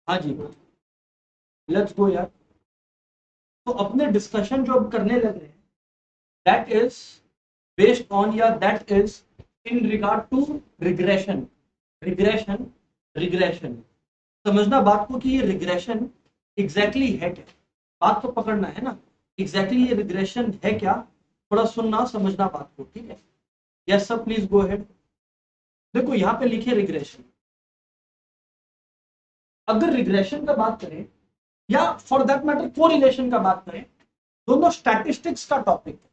हाँ जी, let's go यार। तो अपने डिस्कशन जो अब करने लगे हैं, दैट इज बेस्ड ऑन या that is in regard to regression. Regression, regression, समझना बात को कि ये रिग्रेशन एग्जैक्टली है क्या। बात तो पकड़ना है ना, एग्जैक्टली ये रिग्रेशन है क्या। थोड़ा सुनना समझना बात को, ठीक है। Yes sir, please go ahead. देखो यहाँ पे लिखे रिग्रेशन। अगर रिग्रेशन का बात करें या फॉर दैट मैटर कोरिलेशन का बात करें, दोनों स्टैटिस्टिक्स का टॉपिक है।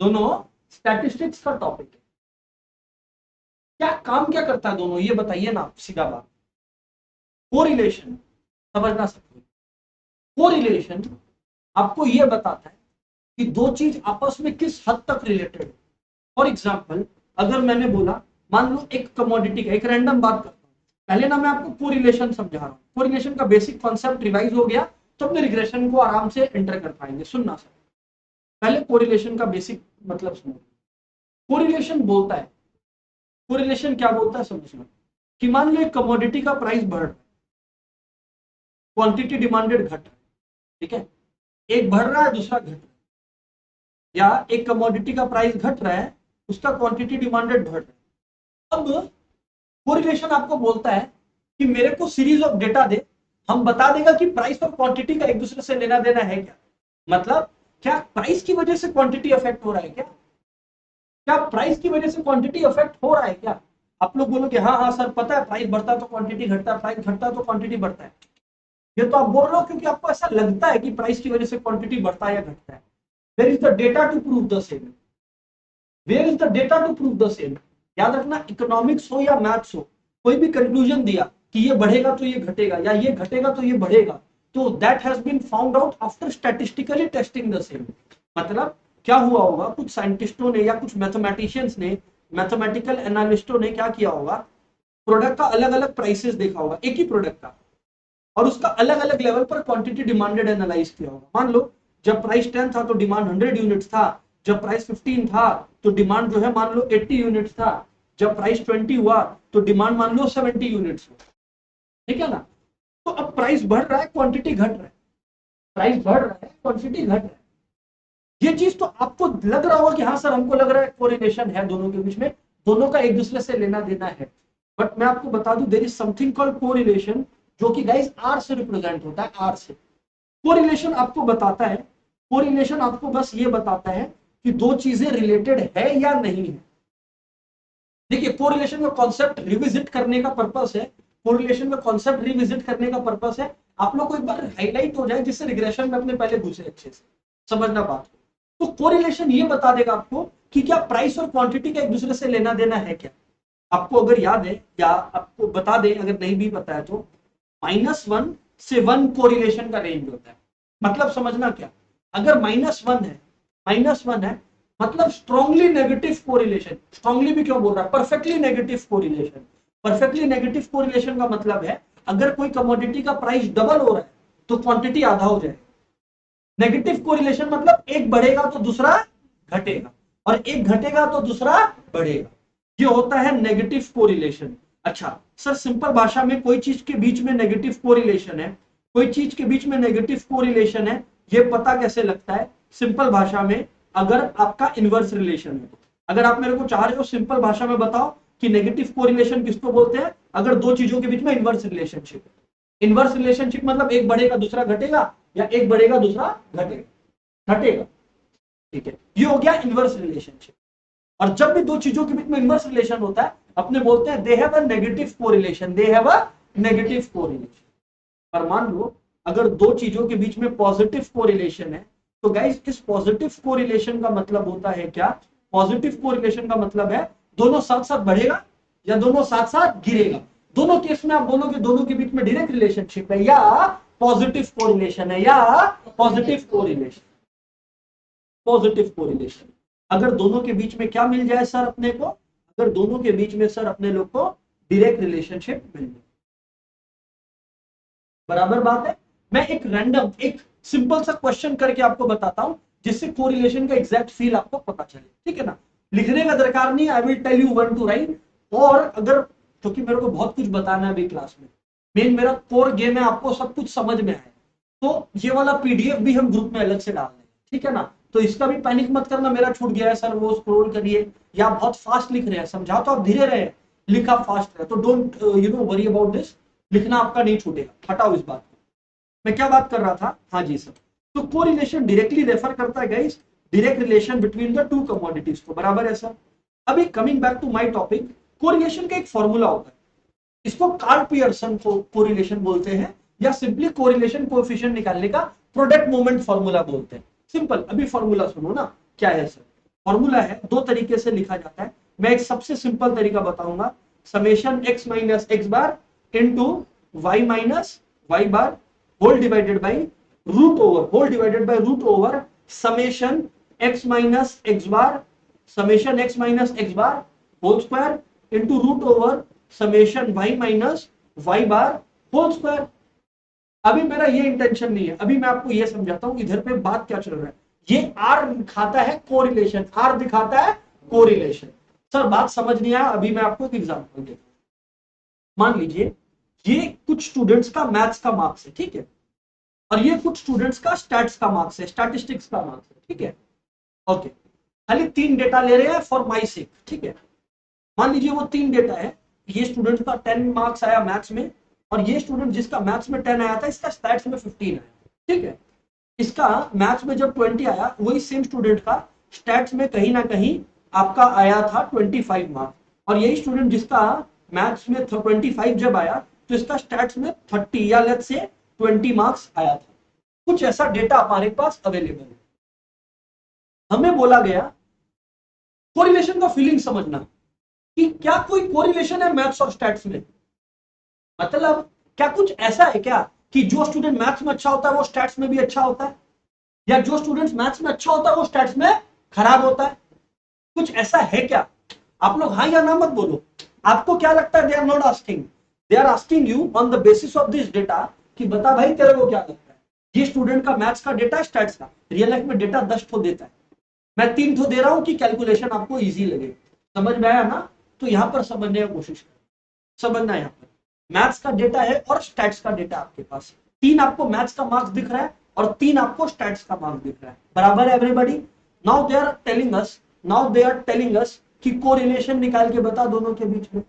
दोनों स्टैटिस्टिक्स का टॉपिक है। क्या काम क्या करता है दोनों, ये बताइए ना सीधा बात। कोरिलेशन समझना सकते, कोरिलेशन आपको ये बताता है कि दो चीज आपस में किस हद तक रिलेटेड है। फॉर एग्जाम्पल, अगर मैंने बोला, मान लो एक कमोडिटी का, एक रैंडम बात करता हूं, पहले ना मैं आपको कोरिलेशन समझा रहा हूं। कोरिलेशन का बेसिक कॉन्सेप्ट रिवाइज हो गया तो अपने रिग्रेशन को आराम से एंटर कर पाएंगे। सुनना सर, पहले कोरिलेशन का बेसिक मतलब सुनो। कोरिलेशन बोलता है, कोरिलेशन क्या बोलता है समझना, कि मान लो एक कमोडिटी का प्राइस बढ़ रहा है, क्वांटिटी डिमांडेड घट रहा है, ठीक है। एक बढ़ रहा है, दूसरा घट रहा है, या एक कमोडिटी का प्राइस घट रहा है, उसका क्वांटिटी डिमांडेड बढ़ रहा है। अब कोरिलेशन आपको बोलता है कि मेरे को सीरीज ऑफ डेटा दे, हम बता देगा कि प्राइस और क्वांटिटी का एक दूसरे से लेना देना है क्या। मतलब क्या प्राइस की वजह से क्वांटिटी अफेक्ट हो रहा है क्या, क्या प्राइस की वजह से क्वांटिटी अफेक्ट हो रहा है क्या। आप लोग बोलोगे हाँ हाँ सर पता है, प्राइस बढ़ता है तो क्वांटिटी घटता है, प्राइस घटता है तो क्वांटिटी बढ़ता है। ये तो आप बोल रहे हो क्योंकि आपको ऐसा लगता है कि प्राइस की वजह से क्वांटिटी बढ़ता है या घटता है। There is the data to prove the same. Where is the data to prove the same. याद रखना, इकोनॉमिक्स हो या मैथ्स हो, कोई भी कंक्लूजन दिया कि ये बढ़ेगा तो ये घटेगा या ये घटेगा तो ये बढ़ेगा, तो that has been found out after statistically testing the same. मतलब क्या हुआ होगा, कुछ साइंटिस्टों ने या कुछ मैथमेटिशियंस ने, मैथमेटिकल एनालिस्टों ने क्या किया होगा, प्रोडक्ट का अलग अलग प्राइसेस देखा होगा, एक ही प्रोडक्ट का, और उसका अलग अलग लेवल पर क्वांटिटी डिमांडेड एनालाइज किया होगा। मान लो जब प्राइस 10 था तो डिमांड 100 यूनिट्स था, जब प्राइस 15 था तो डिमांड जो है मान लो 80 यूनिट्स था, जब प्राइस 20 हुआ तो डिमांड मान लो 70 यूनिट्स हुआ, ठीक है ना। तो अब प्राइस बढ़ रहा है, क्वांटिटी घट रहा है, प्राइस बढ़ रहा है, क्वांटिटी घट रहा है। ये चीज तो आपको लग रहा होगा कि हाँ सर हमको लग रहा है कोरिलेशन है दोनों के बीच में, दोनों का एक दूसरे से लेना देना है। बट मैं आपको बता दूं, there is something called correlation, जो कि गाइस आर से रिप्रेजेंट होता है, आर से। कोरिलेशन आपको बताता है, कोरिलेशन आपको बस ये बताता है कि दो चीजें रिलेटेड है या नहीं है। देखिए कोरिलेशन का कॉन्सेप्ट रिविजिट करने का पर्पस है, कोरिलेशन का कॉन्सेप्ट रिविजिट करने का पर्पस है आप लोग को एक बार हाईलाइट हो जाए, जिससे रिग्रेशन में अपने पहले घुसे अच्छे से, समझना बात। तो कोरिलेशन ये बता देगा आपको कि क्या प्राइस और क्वांटिटी का एक दूसरे से लेना देना है क्या। आपको अगर याद है या आपको बता दें अगर नहीं भी पता है तो, -1 से 1 कोरिलेशन का रेंज होता है। मतलब समझना क्या, अगर -1 है, -1 है मतलब स्ट्रांगली नेगेटिव कोरिलेशन। स्ट्रांगली भी क्यों बोल रहा है, perfectly negative correlation. Perfectly negative correlation का मतलब है अगर कोई कमोडिटी का प्राइस डबल हो रहा है तो क्वांटिटी आधा हो जाएगा। नेगेटिव कोरिलेशन मतलब एक बढ़ेगा तो दूसरा घटेगा, और एक घटेगा तो दूसरा बढ़ेगा। ये होता है नेगेटिव कोरिलेशन। अच्छा सर, सिंपल भाषा में कोई चीज के बीच में नेगेटिव कोरिलेशन है, कोई चीज के बीच में नेगेटिव कोरिलेशन है, ये पता कैसे लगता है। सिंपल भाषा में, अगर आपका इनवर्स रिलेशन है, अगर आप मेरे को चाह रहे हो सिंपल भाषा में बताओ कि नेगेटिव कोरिलेशन किसको बोलते हैं, अगर दो चीजों के बीच में इनवर्स रिलेशनशिप है। इनवर्स रिलेशनशिप मतलब एक बढ़ेगा दूसरा घटेगा, या एक बढ़ेगा दूसरा घटेगा, घटेगा, ठीक है। ये हो गया इनवर्स रिलेशनशिप। और जब भी दो चीजों के बीच में इनवर्स रिलेशन होता है, अपने बोलते हैं they have a negative correlation, they have a negative correlation. पर मान लो अगर दो चीजों के बीच में पॉजिटिव कोरिलेशन है, तो गाइस इस पॉजिटिव कोरिलेशन का मतलब होता है क्या, पॉजिटिव कोरिलेशन का मतलब है दोनों साथ साथ बढ़ेगा या दोनों साथ साथ गिरेगा। दोनों केस में आप बोलोगे दोनों के बीच में डायरेक्ट रिलेशनशिप है या पॉजिटिव कोरिलेशन है, या पॉजिटिव कोरिलेशन, पॉजिटिव कोरिलेशन। अगर दोनों के बीच में क्या मिल जाए सर अपने को, अगर दोनों के बीच में सर अपने लोग को डायरेक्ट रिलेशनशिप मिल जाए, बराबर बात है। मैं एक रैंडम एक सिंपल सा क्वेश्चन करके आपको बताता हूं, जिससे कोरिलेशन का एग्जैक्ट फील आपको पता चले, ठीक है ना। लिखने का दरकार नहीं, I will tell you when to write. और अगर, क्योंकि मेरे को बहुत कुछ बताना है अभी क्लास में, मेन मेरा कोर गेम है आपको सब कुछ समझ में आए। तो ये वाला पीडीएफ भी हम ग्रुप में अलग से डाल देंगे, ठीक है ना। तो इसका भी पैनिक मत करना, मेरा छूट गया है सर वो स्क्रॉल करिए, या बहुत फास्ट लिख रहे हैं, समझा तो आप धीरे रहे, लिखा फास्ट है, तो डोंट वरी अबाउट दिस, लिखना आपका नहीं छूटेगा, हटाओ इस बात को। मैं क्या बात कर रहा था, हाँ जी सर। तो कोरिलेशन डायरेक्टली रेफर करता है guys direct relation between the two commodities को, बराबर है सर। अभी coming back to my topic, correlation का एक फॉर्मूला होता है, इसको कार्ल पियर्सन कोरिलेशन बोलते हैं, या सिंपली कोरिलेशन कोएफिशिएंट निकालने का प्रोडक्ट मोमेंट फॉर्मूला बोलते हैं। सिंपल, अभी फॉर्मूला सुनो ना क्या है सर। फॉर्मूला है, दो तरीके से लिखा जाता है, मैं एक सबसे सिंपल तरीका बताऊंगा, summation x minus x bar into y minus y bar whole divided by root over, whole divided by root over summation x minus x bar, summation x minus x bar whole square into root over summation y minus y bar whole square. अभी मेरा ये intention नहीं है, अभी मैं आपको ये समझाता हूं इधर पे बात क्या चल रहा है। ये आर दिखाता है कोरिलेशन, आर दिखाता है कोरिलेशन। सर बात समझ नहीं आया, अभी मैं आपको एक एग्जांपल देता हूं। मान लीजिए ये कुछ स्टूडेंट्स का मैथ्स का मार्क्स है, ठीक है, और ये कुछ स्टूडेंट्स का स्टैट्स का मार्क्स है, स्टैटिस्टिक्स का मार्क्स है, ठीक है, ओके। खाली 3 डेटा ले रहे हैं फॉर माई सेक, ठीक है। मान लीजिए वो 3 डेटा है, ये स्टूडेंट का 10 मार्क्स आया मैथ्स में, और ये स्टूडेंट जिसका मैथ्स में 10 आया था इसका स्टैट्स में 15 आया, ठीक है। इसका मैथ्स में जब 20 आया, वही सेम स्टूडेंट का स्टैट्स में कहीं ना कहीं आपका आया था 25 मार्क्स, और यही स्टूडेंट जिसका मैथ्स में 25 जब आया तो इसका स्टैट्स में 30 या लेट्स से 20 मार्क्स आया था। कुछ ऐसा डेटा हमारे पास अवेलेबल है। हमें बोला गया कोरिलेशन का फीलिंग समझना कि क्या कोई कोरिलेशन है मैथ्स और स्टैट्स में, मतलब क्या कुछ ऐसा है क्या कि जो स्टूडेंट मैथ्स में अच्छा होता है वो स्टैट्स में भी अच्छा होता है, या जो स्टूडेंट मैथ्स में अच्छा होता है वो स्टैट्स में खराब होता है, कुछ ऐसा है क्या? आप लोग हाँ या ना मत बोलो। आपको क्या लगता है? They are not asking, they are asking you on the basis of this data कि बता भाई तेरे को क्या लगता है, ये स्टूडेंट का मैथ्स का डेटा स्टैट्स का, रियल लाइफ में डेटा 10 ठो देता है, मैं 3 ठो दे रहा हूं कि कैलकुलेशन आपको इजी लगे। समझ में आया ना? तो यहां पर समझने की कोशिश करें, समझना यहां पर मैथ्स का डेटा है और स्टैट्स का डेटा आपके पास, 3 आपको मैथ्स का मार्क्स दिख रहा है और 3 आपको स्टैट्स का मार्क्स दिख रहा है, बराबर है everybody. Now they are telling us कि कोरिलेशन निकाल के बता दोनों के बीच में,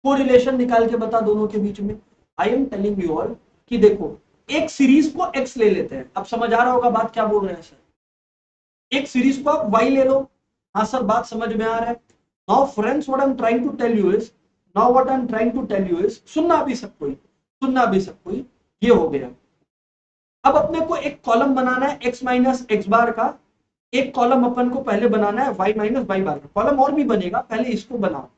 कोरिलेशन निकाल के बता दोनों के बीच में। आई एम टेलिंग यू ऑल कि देखो एक सीरीज को एक्स ले लेते हैं, अब समझ आ रहा होगा बात क्या बोल रहे हैं सर। एक सीरीज को आप वाई ले लो, हाँ सर बात समझ में आ रहा है। Now friends what I am trying to tell you is, now what I am trying to tell you is, सुनना भी सब कोई, सुनना भी सब कोई, ये हो गया। अब अपने को एक कॉलम बनाना है x माइनस एक्स बार का, एक कॉलम अपन को पहले बनाना है y माइनस वाई बार का, कॉलम और भी बनेगा, पहले इसको बनाओ,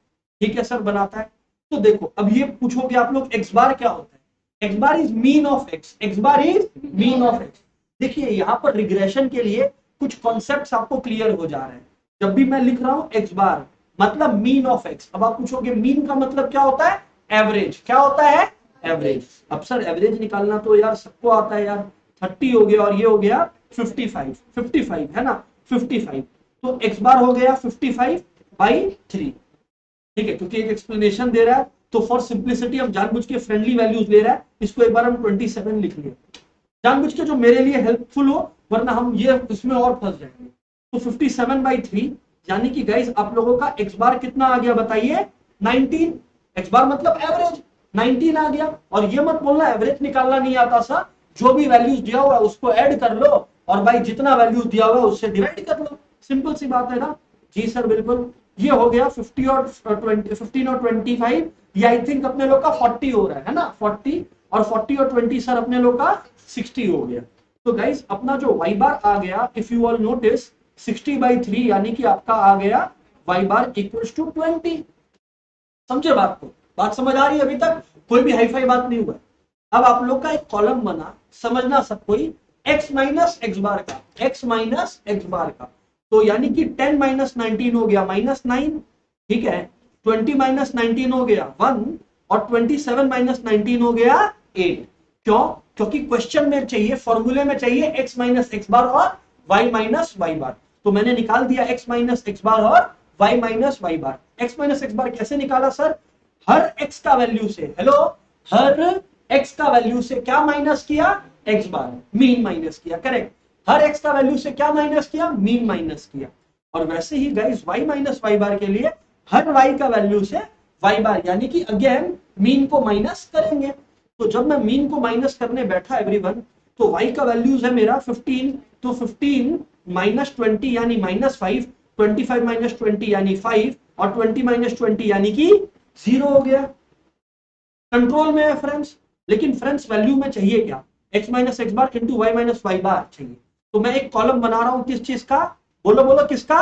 ठीक है सर बनाता है। तो देखो अब ये पूछोगे आप लोग x बार क्या होता है, x bar is mean of x, x bar is mean of x। देखिए यहाँ पर रिग्रेशन के लिए कुछ कॉन्सेप्ट्स आपको क्लियर हो जा रहे हैं। जब भी मैं लिख रहा हूं x बार मतलब मीन ऑफ x, अब आप पूछोगे मीन का मतलब क्या होता है, एवरेज, क्या होता है एवरेज। अब सर एवरेज निकालना तो यार सबको आता है यार, 30 हो गया और ये हो गया 55 है ना, 55, तो x बार हो गया 55/3, ठीक है, क्योंकि एक एक्सप्लेनेशन दे रहा है तो फॉर सिंप्लिसिटी हम जानबूझ के फ्रेंडली वैल्यूज ले रहा है, इसको एक बार हम 27 लिख लिए जानबूझ के, जो मेरे लिए हेल्पफुल हो, वरना हम ये इसमें और फंस जाएंगे। तो 57/3 यानी कि गाइस आप लोगों का x बार कितना आ गया बताइए, 19, x बार मतलब एवरेज 19 आ गया। और ये मत बोलना एवरेज निकालना नहीं आता सा, जो भी वैल्यूज दिया हुआ है उसको ऐड कर लो और भाई जितना वैल्यूज दिया हुआ है उससे डिवाइड कर लो, सिंपल सी बात है ना। जी सर बिल्कुल, ये हो गया 50 और 20, 15 और 25, ये आई थिंक अपने लोग का 40 हो रहा है ना, 40 और 40 और 20 सर अपने लोग का 60 हो गया। तो गाइस अपना जो y बार आ गया, इफ यू ऑल नोटिस 60/3 यानी कि आपका आ गया y बार इक्वल्स टू 20। समझे बात को? बात समझ आ रही है? अभी तक कोई भी हाई फाई बात नहीं हुआ। अब आप लोग का एक कॉलम बना, समझना सब कोई, x माइनस एक्स बार का, x माइनस एक्स बार का, तो यानी कि 10 माइनस 19 हो गया -9, ठीक है, 20 माइनस 19 हो गया 1 और 27 माइनस 19 हो गया 8। क्यों? क्योंकि क्वेश्चन में चाहिए, फॉर्मूले में चाहिए x माइनस एक्स बार और y माइनस वाई बार, तो मैंने निकाल दिया x माइनस एक्स बार और y माइनस वाई बार। x माइनस एक्स बार कैसे निकाला सर? हर x का वैल्यू से, हेलो, हर x का वैल्यू से क्या माइनस किया, x बार, मीन माइनस किया, करेक्ट। हर x का वैल्यू से क्या माइनस किया, मीन माइनस किया। और वैसे ही गाइस y माइनस y बार के लिए हर y का वैल्यू से y बार, यानी कि अगेन मीन को माइनस करेंगे। तो जब मैं मीन को माइनस करने बैठा एवरीवन, तो y का वैल्यूज है मेरा 15, तो 15 माइनस 20 यानी -5, 25 माइनस 20 यानी 5, और 20 माइनस 20 यानी कि 0 हो गया। कंट्रोल में है फ्रेंड्स। लेकिन फ्रेंड्स वैल्यू में चाहिए क्या, x minus x bar into y minus y बार चाहिए। तो मैं एक कॉलम बना रहा हूं किस चीज का, बोलो बोलो किसका,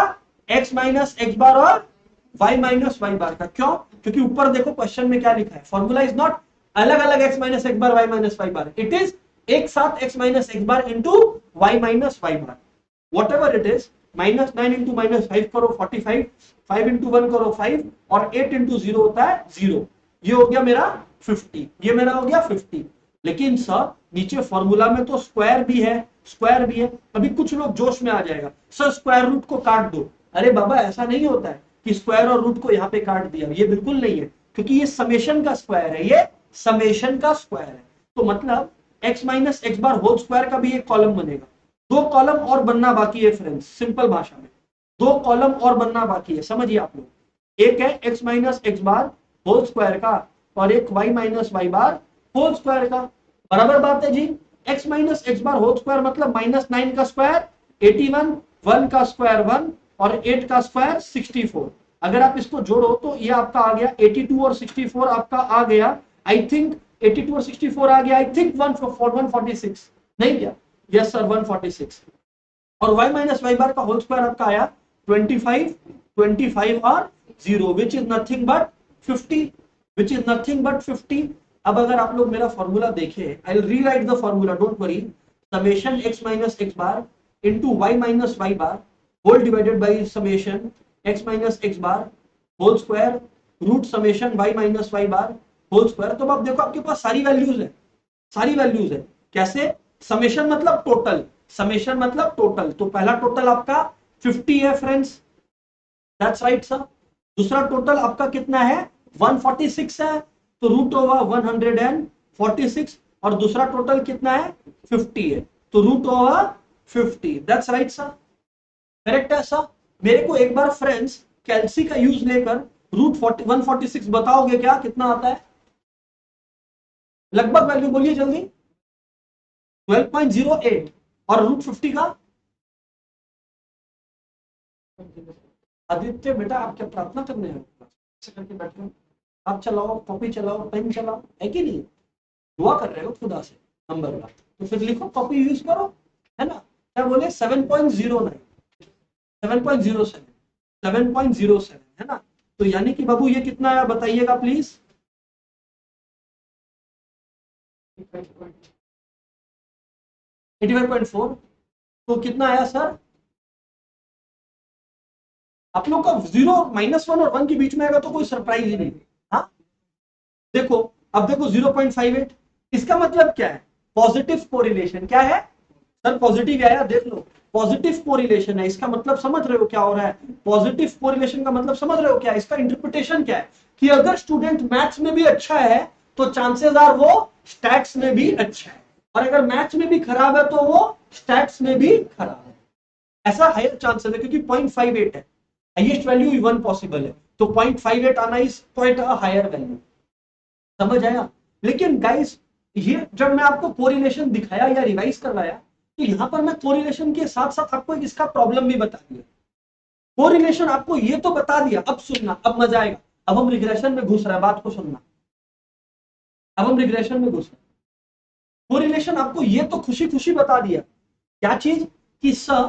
x माइनस एक्स बार और y माइनस वाई बार का। क्यों, क्योंकि ऊपर देखो क्वेश्चन में क्या लिखा है, फॉर्मूला इज नॉट अलग अलग x minus x bar y minus y bar, it is एक साथ x minus x bar into y minus y bar, whatever it is. -9 into -5 करो 45, 5 इंटू 1 करो 5, और 8 इंटू 0 होता है 0। ये हो गया मेरा 50, ये मेरा हो गया 50। लेकिन सर नीचे फॉर्मूला में तो स्क्वायर भी है, स्क्वायर भी है। अभी कुछ लोग जोश में आ जाएगा, सर स्क्वायर रूट को काट दो। अरे बाबा ऐसा नहीं होता है कि स्क्वायर और रूट को यहाँ पे काट दिया, ये बिल्कुल नहीं है, क्योंकि ये समेशन का स्क्वायर है, ये समेशन का स्क्वायर है। तो मतलब x minus x bar whole square का भी एक कॉलम बनेगा। दो कॉलम और बनना बाकी है फ्रेंड्स, सिंपल भाषा में दो कॉलम और बनना बाकी है, समझिए आप लोग। एक है x minus x bar whole square का, और एक y minus y bar whole square का। बराबर बात है जी। x minus x bar whole square मतलब -9 का स्क्वायर 81, 1 का स्क्वायर 1, और 8 का स्क्वायर 64। अगर आप इसको जोड़ो तो ये आपका आ गया 82 और 64 आपका आ गया, आई थिंक 82 और 64 आ गया, आई थिंक 146 नहीं क्या, यस सर 146। और y माइनस वाई बार का होल स्क्वायर आपका आया 25, 25 और 0 which is nothing but 50, which is nothing but 50। अब अगर आप लोग मेरा फॉर्मूला देखें, I will rewrite the formula, don't worry. Summation x minus x bar into y minus y bar whole divided by summation x minus x bar whole square root summation y minus y bar whole square. तो अब देखो आपके पास सारी values है, सारी values है। कैसे, summation मतलब टोटल, समेशन मतलब टोटल। तो पहला टोटल आपका 50 है फ्रेंड्स, दैट्स राइट सर। दूसरा टोटल आपका कितना है 146 है, तो रूट होगा 146, और दूसरा टोटल कितना है 50 है, तो रूट होगा 50, दैट्स राइट सर, करेक्ट है सर। मेरे को एक बार फ्रेंड्स कैलसी का यूज लेकर रूट 146 बताओगे क्या, कितना आता है लगभग, वैल्यू बोलिए जल्दी। 12.08, और रूट 50 का, आदित्य बेटा आप क्या प्रार्थना करने हैं, ऐसे करके बैठे हो, आप चलाओ कॉपी चलाओ पेन चलाओ, है कि नहीं, दुआ कर रहे हो खुदा से नंबर का, तो फिर लिखो कॉपी यूज करो, है ना। क्या बोले 7.09, 7.07, 7.07 है ना। तो यानी कि बाबू ये कितना है बताइएगा प्लीज, 85.4। तो कितना आया सर, आप लोग का 0 -1 और 1 के बीच में आएगा तो कोई सरप्राइज ही नहीं। हाँ देखो, अब देखो 0.58, इसका मतलब क्या है, पॉजिटिव कोरिलेशन। क्या है सर, पॉजिटिव आया, देख लो पॉजिटिव कोरिलेशन है, इसका मतलब समझ रहे हो क्या हो रहा है, पॉजिटिव कोरिलेशन का मतलब समझ रहे हो क्या है, इसका इंटरप्रिटेशन क्या है, कि अगर स्टूडेंट मैथ्स में भी अच्छा है तो चांसेस आर वो स्टैट्स में भी अच्छा है, और अगर मैथ्स में भी खराब है तो वो स्टैट्स में भी खराब है। ऐसा हायर चांसेस है, क्योंकि 0.58 है, हाईएस्ट वैल्यू 1 पॉसिबल है, तो 0.58 आना is quite a higher value, समझ आया। लेकिन गाइस ये जब मैं आपको कोरिलेशन दिखाया या रिवाइज करवाया, तो यहां पर मैं कोरिलेशन के साथ साथ आपको इसका प्रॉब्लम भी बता दिया। कोरिलेशन आपको ये तो बता दिया, अब सुनना, अब मजा आएगा। अब हम रिग्रेशन में घुस रहे हैं, बात को सुनना, अब हम रिग्रेशन में घुस रहे हैं। कोरिलेशन आपको ये तो खुशी खुशी बता दिया, क्या चीज, कि सर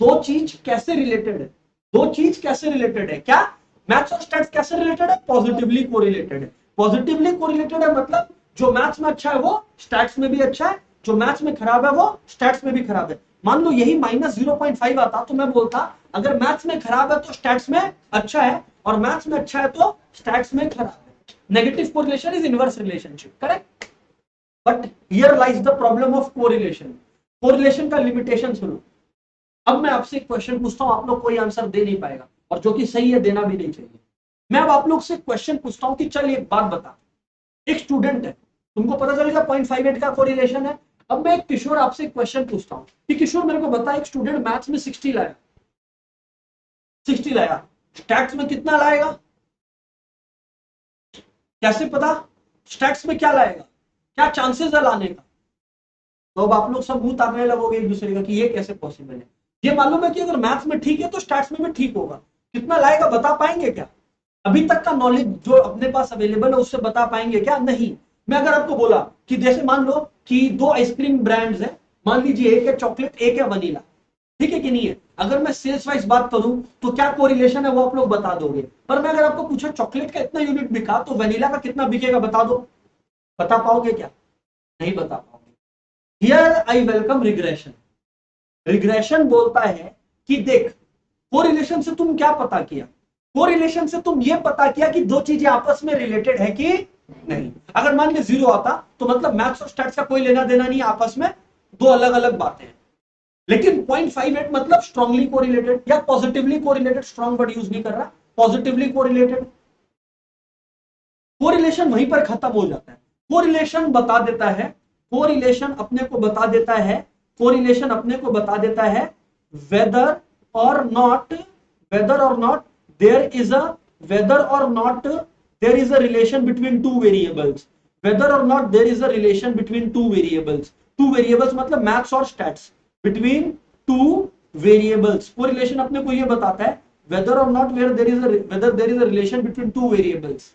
दो चीज कैसे रिलेटेड है, दो चीज कैसे रिलेटेड है, क्या मैथ्स और स्टैट्स कैसे रिलेटेड है, पॉजिटिवली कोरिलेटेड है। पॉजिटिवली कोरिलेटेड है मतलब जो मैथ्स में अच्छा है वो स्टैट्स में भी अच्छा है, जो मैथ्स में खराब है वो स्टैट्स में भी खराब है। मान लो यही -0.5 आता तो मैं बोलता अगर मैथ्स में खराब है तो स्टैट्स में अच्छा है, और मैथ्स में अच्छा है तो स्टैट्स में खराब है। Negative correlation is inverse relationship, correct. But here lies the problem of correlation. Correlation का लिमिटेशन सुनो। अब मैं आपसे एक क्वेश्चन पूछता हूं, आप लोग कोई आंसर दे नहीं पाएगा, और जो कि सही है देना भी नहीं चाहिए। मैं अब आप लोग से क्वेश्चन पूछता हूं कि चल एक बात बता, एक स्टूडेंट है, तुमको पता चल गया 0.58 का कोरिलेशन है। अब मैं किशोर आपसे एक क्वेश्चन पूछता हूं कि किशोर मेरे को बता, एक स्टूडेंट मैथ्स में 60 लाया, 60 लाया, स्टैट्स में कितना लाएगा? कैसे पता स्टैट्स में क्या लाएगा, क्या चांसेस है लाने का? तो अब आप लोग सब मुंह ताकने लगोगे एक दूसरे का कि ये कैसे पॉसिबल है। ये मालूम है कि अगर मैथ्स में ठीक है तो स्टैट्स में भी ठीक होगा। कितना लाएगा बता पाएंगे क्या? अभी तक का नॉलेज जो अपने पास अवेलेबल है उससे बता पाएंगे क्या? नहीं। मैं अगर आपको बोला कि जैसे मान लो कि दो आइसक्रीम ब्रांड्स हैं, मान लीजिए एक है चॉकलेट एक है वनीला, ठीक है कि नहीं है? अगर मैं सेल्स वाइज बात करूं तो क्या कोरिलेशन है वो आप लोग बता दोगे। पर मैं अगर आपको पूछा चॉकलेट का इतना यूनिट बिका तो वनीला का कितना बिकेगा बता दो, बता पाओगे क्या? नहीं बता पाओगे। Here I welcome regression. Regression बोलता है कि देख, कोरिलेशन से तुम क्या पता किया? कोरिलेशन से तुम ये पता किया कि दो चीजें आपस में रिलेटेड है कि नहीं। अगर मान ली 0 आता तो मतलब मैथ्स और स्टैट्स का कोई लेना देना नहीं, आपस में दो अलग अलग बातें हैं। लेकिन 0.58 मतलब स्ट्रांगली कोरिलेटेड या positively correlated, strong word use नहीं कर रहा, पॉजिटिवली कोरिलेटेड। कोरिलेशन वहीं पर खत्म हो जाता है। कोरिलेशन बता देता है, कोरिलेशन अपने को बता देता है, कोरिलेशन अपने को बता देता है whether or not, whether or not there is a, whether or not there is a relation between two variables, whether or not there is a relation between two variables. Two variables मतलब maths और stats, between two variables. Correlation अपने को यह बताता है whether or not where there is a, whether there is a relation between two variables.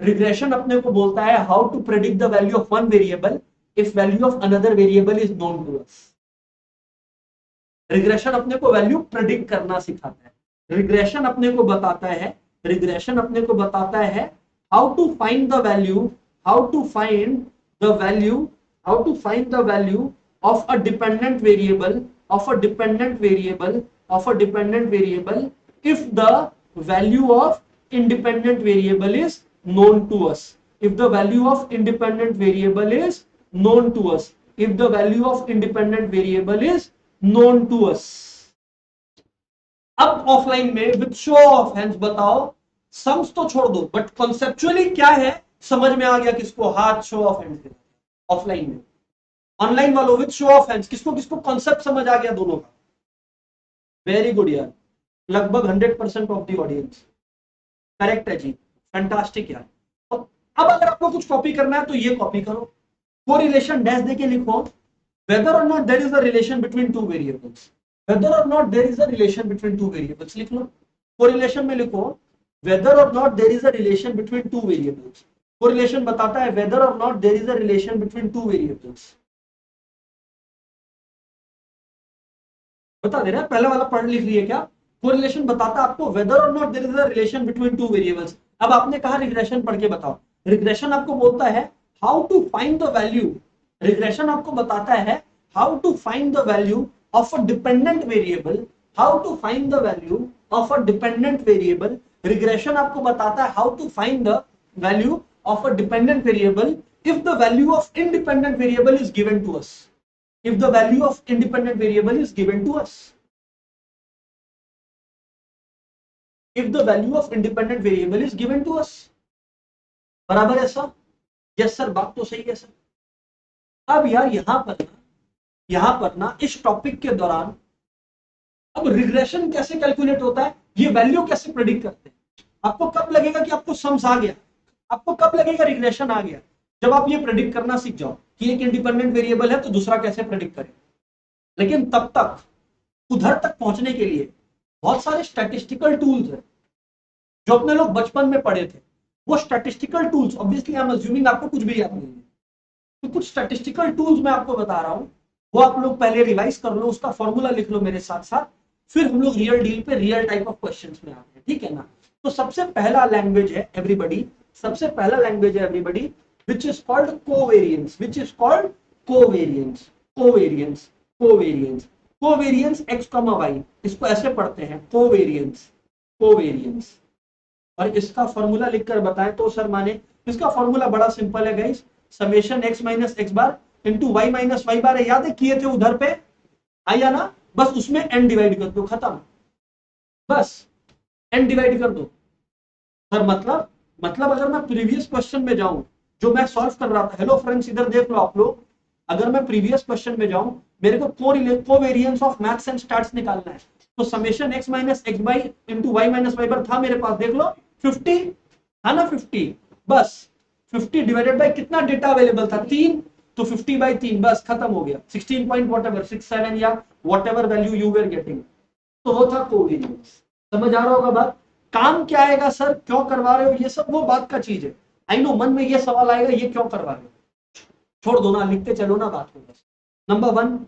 Regression अपने को बोलता है how to predict the value of one variable if value of another variable is known to us. Regression अपने को value predict करना सिखाता है। Regression अपने को बताता है, रिग्रेशन अपने को बताता है how to find the value, how to find the value, how to find the value of a dependent variable, of a dependent variable, of a dependent variable if the value of independent variable is known to us, if the value of independent variable is known to us, if the value of independent variable is known to us। अब offline में with show off hands बताओ, sums तो छोड़ दो but conceptually क्या है समझ में आ गया किसको? हाथ शो ऑफ हैंड्स ऑफलाइन में। ऑनलाइन वालों विद शो ऑफ हैंड्स किसको किसको कॉन्सेप्ट समझ आ गया दोनों का? वेरी गुड यार, लगभग 100% ऑफ द ऑडियंस करेक्ट है जी, फैंटास्टिक यार। अब अगर आपको कुछ कॉपी करना है तो ये कॉपी करो, कोरिलेशन डैश देके लिखो whether or not there is a relation between two variables, whether or not there is a relation between two variables लिख लो। कोरिलेशन में लिखो whether or not there is a relation between two variables। Correlation बताता है whether or not there is a relation between two variables। बता दे रहा है, पहला वाला पढ़ लिख लिए क्या? कोरिलेशन बताता है आपको whether or not there is a relation between two variables। अब आपने कहा रिग्रेशन पढ़ के बताओ। रिग्रेशन आपको बोलता है how to find the value, regression आपको बताता है how to find the value of a dependent variable, how to find the value of a dependent variable. Regression आपको बताता है how to find the value of a dependent variable if the value of independent variable is given to us, if the value of independent variable is given to us, if the value of independent variable is given to us। बराबर है sir? Yes sir, बात तो सही है sir. अब यार यहां पर ना इस टॉपिक के दौरान अब रिग्रेशन कैसे कैलकुलेट होता है, ये वैल्यू कैसे प्रेडिक्ट करते हैं, आपको कब लगेगा कि आपको सम्स आ गया, आपको कब लगेगा रिग्रेशन आ गया? जब आप ये प्रेडिक्ट करना सीख जाओ कि एक इंडिपेंडेंट वेरिएबल है तो दूसरा कैसे प्रेडिक्ट करें। लेकिन तब तक उधर तक पहुंचने के लिए बहुत सारे स्टैटिस्टिकल टूल्स हैं जो अपने लोग बचपन में पढ़े थे। वो statistical tools obviously I am assuming आपको कुछ भी याद नहीं है, तो कुछ स्टैटिस्टिकल टूल्स मैं आपको बता रहा हूं, वो आप लोग पहले रिवाइज कर लो, उसका फॉर्मूला लिख लो मेरे साथ साथ, फिर हम लोग रियल डील पे रियल टाइप ऑफ क्वेश्चंस में आते हैं, ठीक है ना? तो सबसे पहला लैंग्वेज है एवरीबॉडी, सबसे पहला लैंग्वेज है everybody which is called covariance, which is called covariance, covariance, covariance, covariance x comma y, इसको ऐसे पढ़ते हैं कोवेरियंस, कोवेरियंस। और इसका फॉर्मूला लिखकर बताएं तो सर माने, इसका फॉर्मूला बड़ा सिंपल है guys, summation x minus x bar into y minus y bar है, याद है किए थे उधर पे, आया ना? बस उसमें एन डिवाइड कर दो, खत्म, बस एन डिवाइड कर दो। सर मतलब अगर मैं प्रीवियस क्वेश्चन में जाऊं जो मैं सॉल्व कर रहा था। हेलो फ्रेंड्स, इधर देख लो आप लोग, अगर मैं प्रीवियस क्वेश्चन में जाऊं, मेरे को covariance of maths and stars निकालना है, तो summation x minus x by into y minus y bar था मेरे पास, देख लो 50 था ना, 50, बस 50 डिवाइडेड बाय कितना डेटा अवेलेबल था, 3, तो 50 बाई 3, बस खत्म हो गया, 16 पॉइंट वॉट एवर 67 या whatever value you were getting, तो वो था कोवेरिएंस। समझ आ रहा होगा बात। काम क्या आएगा सर, क्यों करवा रहे हो, ये सब वो बात का चीज है। आई नो मन में ये सवाल आएगा, ये क्यों करवा रहे हो, छोड़ दो ना, लिखते चलो ना बात को बस। नंबर 1।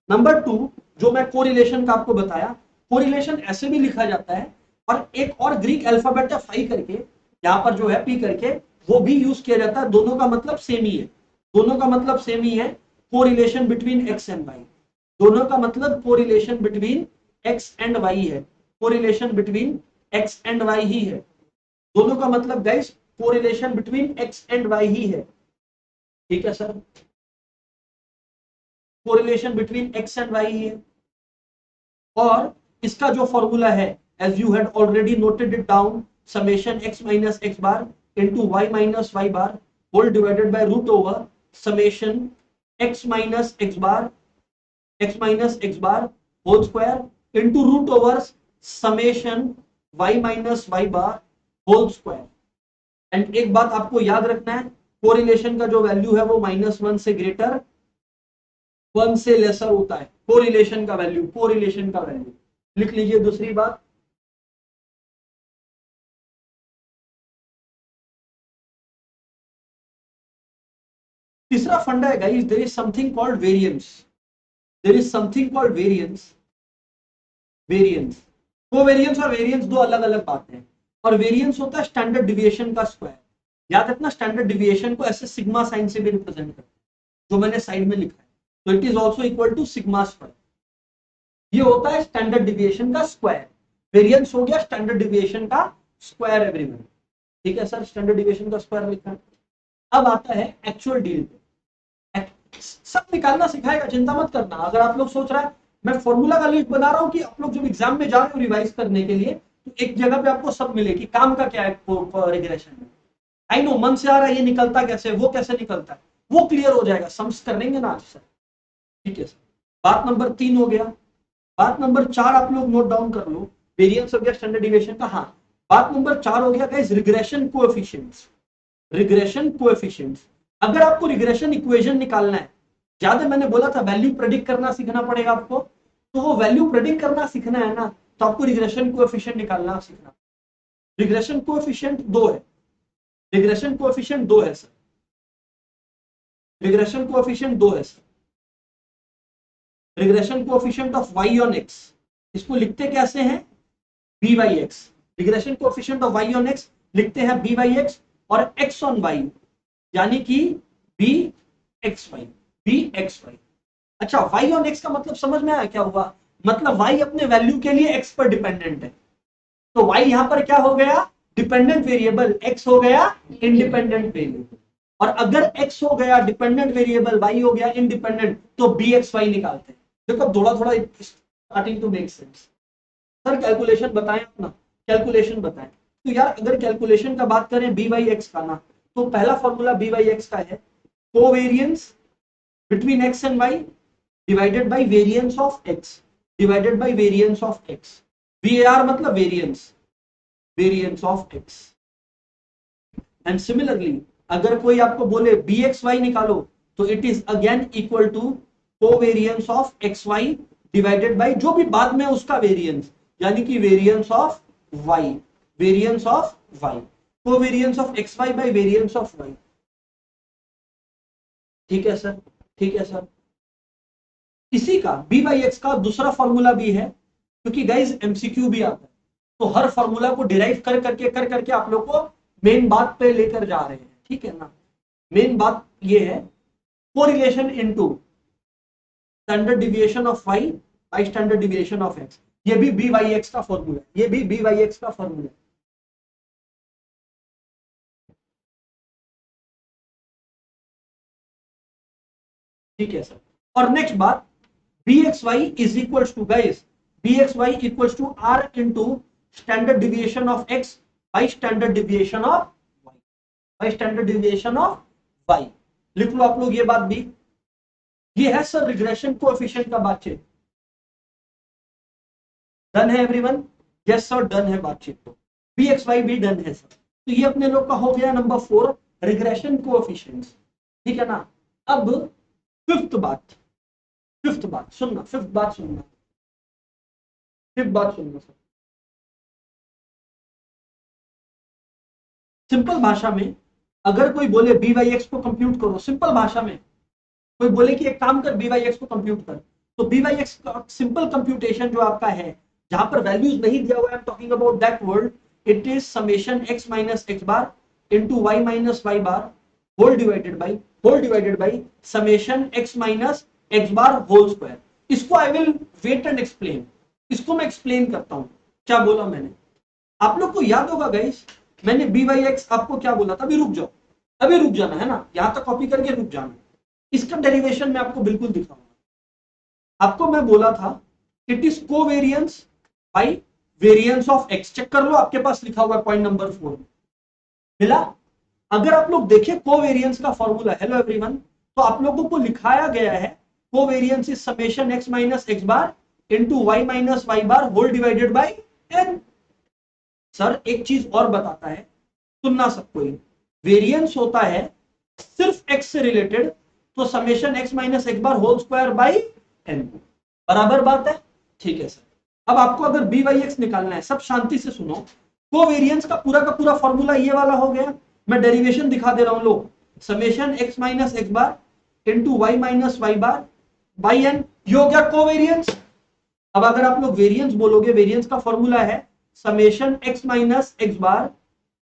नंबर 2, जो मैं कोरिलेशन का आपको बताया, कोरिलेशन ऐसे भी लिखा जाता है, और एक और ग्रीक अल्फाबेट है फाई करके, यहाँ पर जो है पी करके, वो भी यूज किया जाता है। दोनों का मतलब सेम ही है, दोनों का मतलब सेम ही है, correlation between x and y, दोनों का मतलब correlation between x and y है, correlation between x and y ही है, दोनों का मतलब guys correlation between x and y ही है। ठीक है sir, correlation between x and y है। और इसका जो फॉर्मूला है, as you had already noted it down, summation x minus x bar into y minus y bar whole divided by root over summation x minus x bar whole square into root over summation y minus y bar whole square. And एक बात आपको याद रखना है, correlation का जो value है वो -1 से ग्रेटर 1 से लेसर होता है, कोरिलेशन का वैल्यू, कोरिलेशन का वैल्यू लिख लीजिए। दूसरी बात, तीसरा फंडा है guys, there is something called variance, there is something called variance. Variance, covariance और वेरिएंस दो अलग अलग बातें हैं, और वेरिएंस होता है स्टैंडर्ड डिविएशन का स्क्वायर। याद रखना, स्टैंडर्ड डिविएशन को ऐसे सिग्मा साइन से भी रिप्रेजेंट करते हैं, जो मैंने साइड में लिखा है, तो it is also equal to sigma square. ये होता है स्टैंडर्ड डिविएशन का स्क्वायर, वेरिएंस हो गया स्टैंडर्ड डिविएशन का स्क्वायर एवरीवन। ठीक है सर, स्टैंडर्ड डिविएशन का स्क्वायर लिखा है। अब आता है एक्चुअल डील पे, सब निकालना सिखाएगा, चिंता मत करना। अगर आप लोग सोच रहा है मैं फॉर्मूला का लिस्ट बना रहा हूं कि आप लोग जब एग्जाम में जा रहे हो रिवाइज करने के लिए, तो एक जगह पे आपको सब मिले कि काम का क्या है रिग्रेशन में। आई नो मन से आ रहा है ये निकलता कैसे, वो कैसे निकलता है, वो क्लियर हो जाएगा, सम्स कर लेंगे ना आज सर। ठीक है सर, बात नंबर 3 हो गया। बात नंबर 4 आप लोग नोट डाउन कर लो, वेरिएंस हो गया स्टैंडर्ड डिविएशन का। हाँ, बात नंबर 4 हो गया guys, regression coefficients. Regression coefficients, अगर आपको रिग्रेशन इक्वेशन निकालना है, ज्यादा मैंने बोला था वैल्यू प्रेडिक्ट करना सीखना पड़ेगा आपको, तो वो वैल्यू प्रेडिक्ट करना सीखना है ना, तो आपको रिग्रेशन कोएफिशिएंट निकालना सीखना। रिग्रेशन कोएफिशिएंट 2 है, रिग्रेशन कोएफिशिएंट 2 है सर, रिग्रेशन कोएफिशिएंट 2 है sir. Regression coefficient of y on x, इसको लिखते कैसे हैं, b by x. Regression coefficient of y on x लिखते हैं बी बाई एक्स, और x ऑन y यानी कि b x y, b x y. अच्छा, y ऑन x का मतलब समझ में आया क्या हुआ, मतलब y अपने वैल्यू के लिए x पर डिपेंडेंट है, तो y यहां पर क्या हो गया, डिपेंडेंट वेरिएबल, x हो गया इंडिपेंडेंट वेरिएबल। और अगर x हो गया डिपेंडेंट वेरिएबल, y हो गया इंडिपेंडेंट, तो बी एक्स वाई निकालते हैं। देखो थोड़ा थोड़ा starting to make sense. Sir calculation बताएं अपना, कैलकुलेशन बताएं। तो यार अगर कैलकुलेशन का बात करें बी बाई एक्स का ना, तो पहला फॉर्मूला बी बाई एक्स का है covariance between x and y divided by variance of x, divided by variance of x. VAR मतलब variance, variance of x. And similarly अगर कोई आपको बोले बी एक्स वाई निकालो, तो it is again equal to covariance of x y divided by जो भी बाद में उसका वेरिएंस, यानी कि variance of y, variance of y, covariance of x y by variance of y. ठीक है सर, ठीक है सर। इसी का बी बाई एक्स का दूसरा फॉर्मूला भी है, क्योंकि गाइज एमसीक्यू भी आता है, तो हर फॉर्मूला को डिराइव कर करके आप लोग को मेन बात पे लेकर जा रहे हैं। ठीक है ना, मेन बात ये है, correlation into standard deviation of y by standard deviation of x. ये भी बी बाई एक्स का फॉर्मूला, ये भी बी बाई एक्स का फॉर्मूला। ठीक है सर। और नेक्स्ट बात, b x y is equals to guys, b x y equals to r into standard deviation of x by standard deviation of y, by standard deviation of y. लिख लो आप लोग ये बात भी। ये है सर रिग्रेशन कोएफिशिएंट का बातचीत। डन है एवरीवन? यस सर डन है बातचीत। तो बी एक्स वाई भी डन है सर। तो ये अपने लोग का हो गया नंबर 4 रिग्रेशन कोएफिशिएंट्स। ठीक है ना? अब फिफ्थ बात सुनना, फिफ्थ बात सुनना सर। सिंपल भाषा में अगर कोई बोले बी वाई एक्स को कंप्यूट करो, सिंपल भाषा में कोई बोले कि एक काम कर बी वाई एक्स को कंप्यूट कर, तो बी वाई एक्स का सिंपल कंप्यूटेशन जो आपका है, जहां पर वैल्यूज नहीं दिया हुआ है, I am talking about that word, it is summation x minus x bar into y minus y bar whole divided by summation x minus x bar whole square. इसको I will wait and explain. इसको मैं explain करता हूं क्या बोला मैंने। आप लोग को याद होगा गाइस, मैंने बी वाई एक्स आपको क्या बोला था? अभी रुक जाओ, अभी रुक जाना है ना, यहां तक कॉपी करके रुक जाना। इसका डेरिवेशन मैं आपको बिल्कुल दिखाऊंगा। आपको मैं बोला था it is covariance by variance of x. Check कर लो, आपके पास लिखा हुआ है पॉइंट नंबर 4 मिला। अगर आप लोग देखें कोवेरियंस का फॉर्मूला, हेलो एवरीवन, तो आप लोगों को लिखाया गया है covariance is summation x minus x bar into y minus y bar whole divided by n. Sir एक चीज और बताता है, सुनना सबको, वेरिएंस होता है सिर्फ एक्स से रिलेटेड, तो summation x minus x bar whole square by n. बराबर बात है? ठीक है सर। अब आपको अगर बी वाई एक्स निकालना है, सब शांति से सुनो। कोवेरिएंस का पूरा फॉर्मूला ये वाला हो गया। मैं डेरिवेशन दिखा दे रहा हूं, लो, summation x minus x bar into y minus y bar by n, ये हो गया कोवेरिएंस। अब अगर आप लोग वेरिएंस बोलोगे, वेरिएंस का फॉर्मूला है summation x minus x bar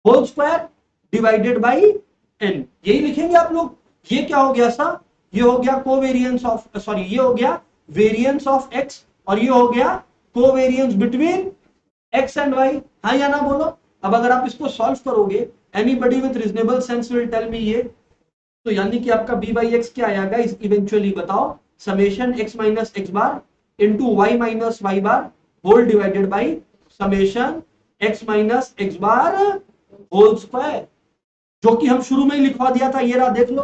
whole square divided by n, यही लिखेंगे आप लोग। ये क्या हो गया सा? ये हो गया कोवेरिएंस ऑफ, सॉरी, ये हो गया वेरिएंस ऑफ एक्स, और ये हो गया covariance between x and y. हाँ या ना बोलो। अब अगर आप इसको सॉल्व करोगे, anybody with reasonable sense will tell me ये, तो यानी कि आपका बी बाई एक्स क्या आएगा इस इवेंचुअली बताओ, summation x minus x bar into y minus y bar whole divided by summation x minus x bar whole square, जो कि हम शुरू में ही लिखवा दिया था। ये रहा, देख लो।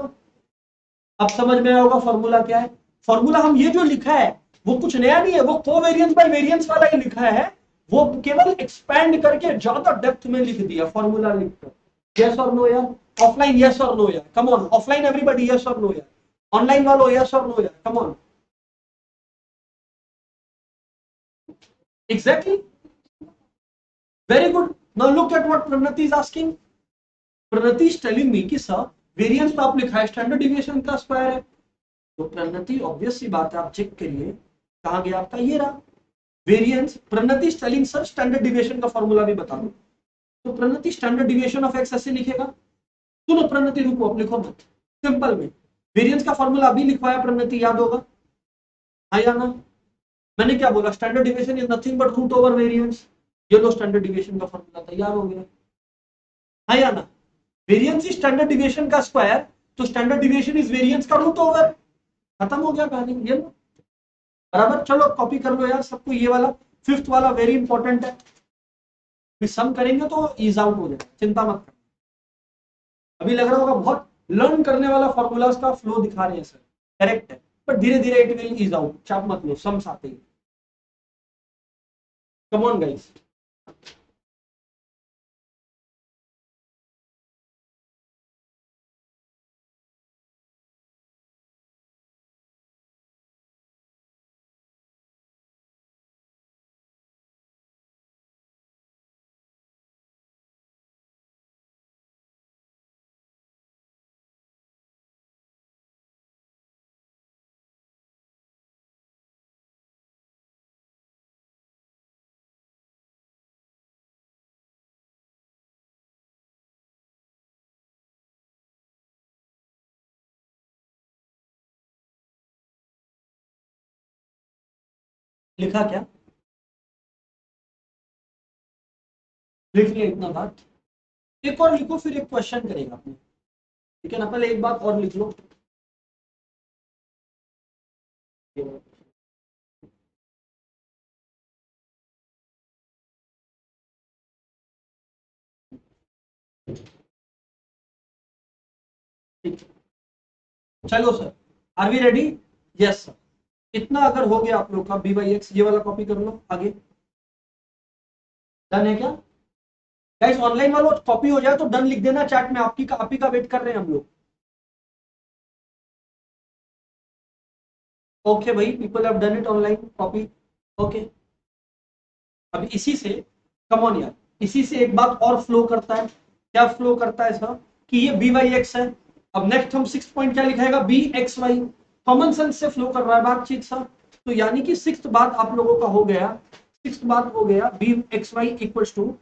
अब समझ में आया होगा फॉर्मूला क्या है। फॉर्मूला हम ये जो लिखा है वो कुछ नया नहीं है, वो कोवेरिएंस बाय वेरिएंस वाला ही लिखा है। वो केवल एक्सपैंड करके ज्यादा डेप्थ में लिख दिया फॉर्मूला लिखकर। यस और नो यार? ऑफलाइन यस और नो यार, कम ऑन। ऑफलाइन एवरीबॉडी यस और नो यार। ऑनलाइन वालों यस और नो यार, come on. Exactly, very good. Now look at what Pranati is asking. Pranati is telling me कि सर वेरिएंस तो आप लिखा है स्टैंडर्ड डिविएशन का स्क्वायर है। तो प्रणति ऑब्वियस सी बात है, आप चेक करिए कहां गया आपका, ये रहा variance. Pranati stealing sir standard deviation का फॉर्मूला भी बता दो। तो Pranati standard deviation of x ऐसे लिखेगा। सुनो प्रणति, रुको, अब लिखो मत, सिंपल में वेरिएंस का फॉर्मूला अभी लिखवाया प्रणति, याद होगा? हाँ या ना? मैंने क्या बोला? Standard deviation is nothing but root over variance. ये लो स्टैंडर्ड डिविएशन का फॉर्मूला तैयार हो गया। हाँ या ना? वेरिएंस इज स्टैंडर्ड डिविएशन का स्क्वायर, तो स्टैंडर्ड डिविएशन इज वेरिएंस का रूट ओवर। खत्म हो गया कहानी, ये लो। बराबर, चलो कॉपी कर लो यार सबको, ये वाला फिफ्थ वाला वेरी इंपॉर्टेंट है। सम करेंगे तो ईज आउट हो जाएगा, चिंता मत करो। अभी लग रहा होगा बहुत लर्न करने वाला फॉर्मूलाज का फ्लो दिखा रहे हैं सर, करेक्ट है, पर धीरे धीरे इट विल ईज आउट, चाप मत लो, सम्स आते ही। कम ऑन गाइस। लिखा क्या? लिख लिया इतना बात? एक और लिखो, फिर एक क्वेश्चन करेगा आपने, ठीक है ना? पहले एक बात और लिख लो। ठीक है, चलो sir, are we ready? Yes sir. इतना अगर हो गया आप लोग का बी बाई एक्स, ये वाला कॉपी कर लो आगे। डन है क्या गाइस? ऑनलाइन वालों कॉपी हो जाए तो डन लिख देना चैट में, आप ही का वेट कर रहे हैं हम लोग। ओके भाई, people have done it online copy. Okay, अब इसी से, कम ऑन यार, इसी से एक बात और फ्लो करता है। क्या फ्लो करता है सर? कि ये बी वाई एक्स है। अब नेक्स्ट हम 6 पॉइंट क्या लिखाएगा? B x y. Common sense से फ्लो कर रहा है बातचीत सर। तो यानी कि 6th बात आप लोगों का हो गया, 6th बात हो गया b x y equals to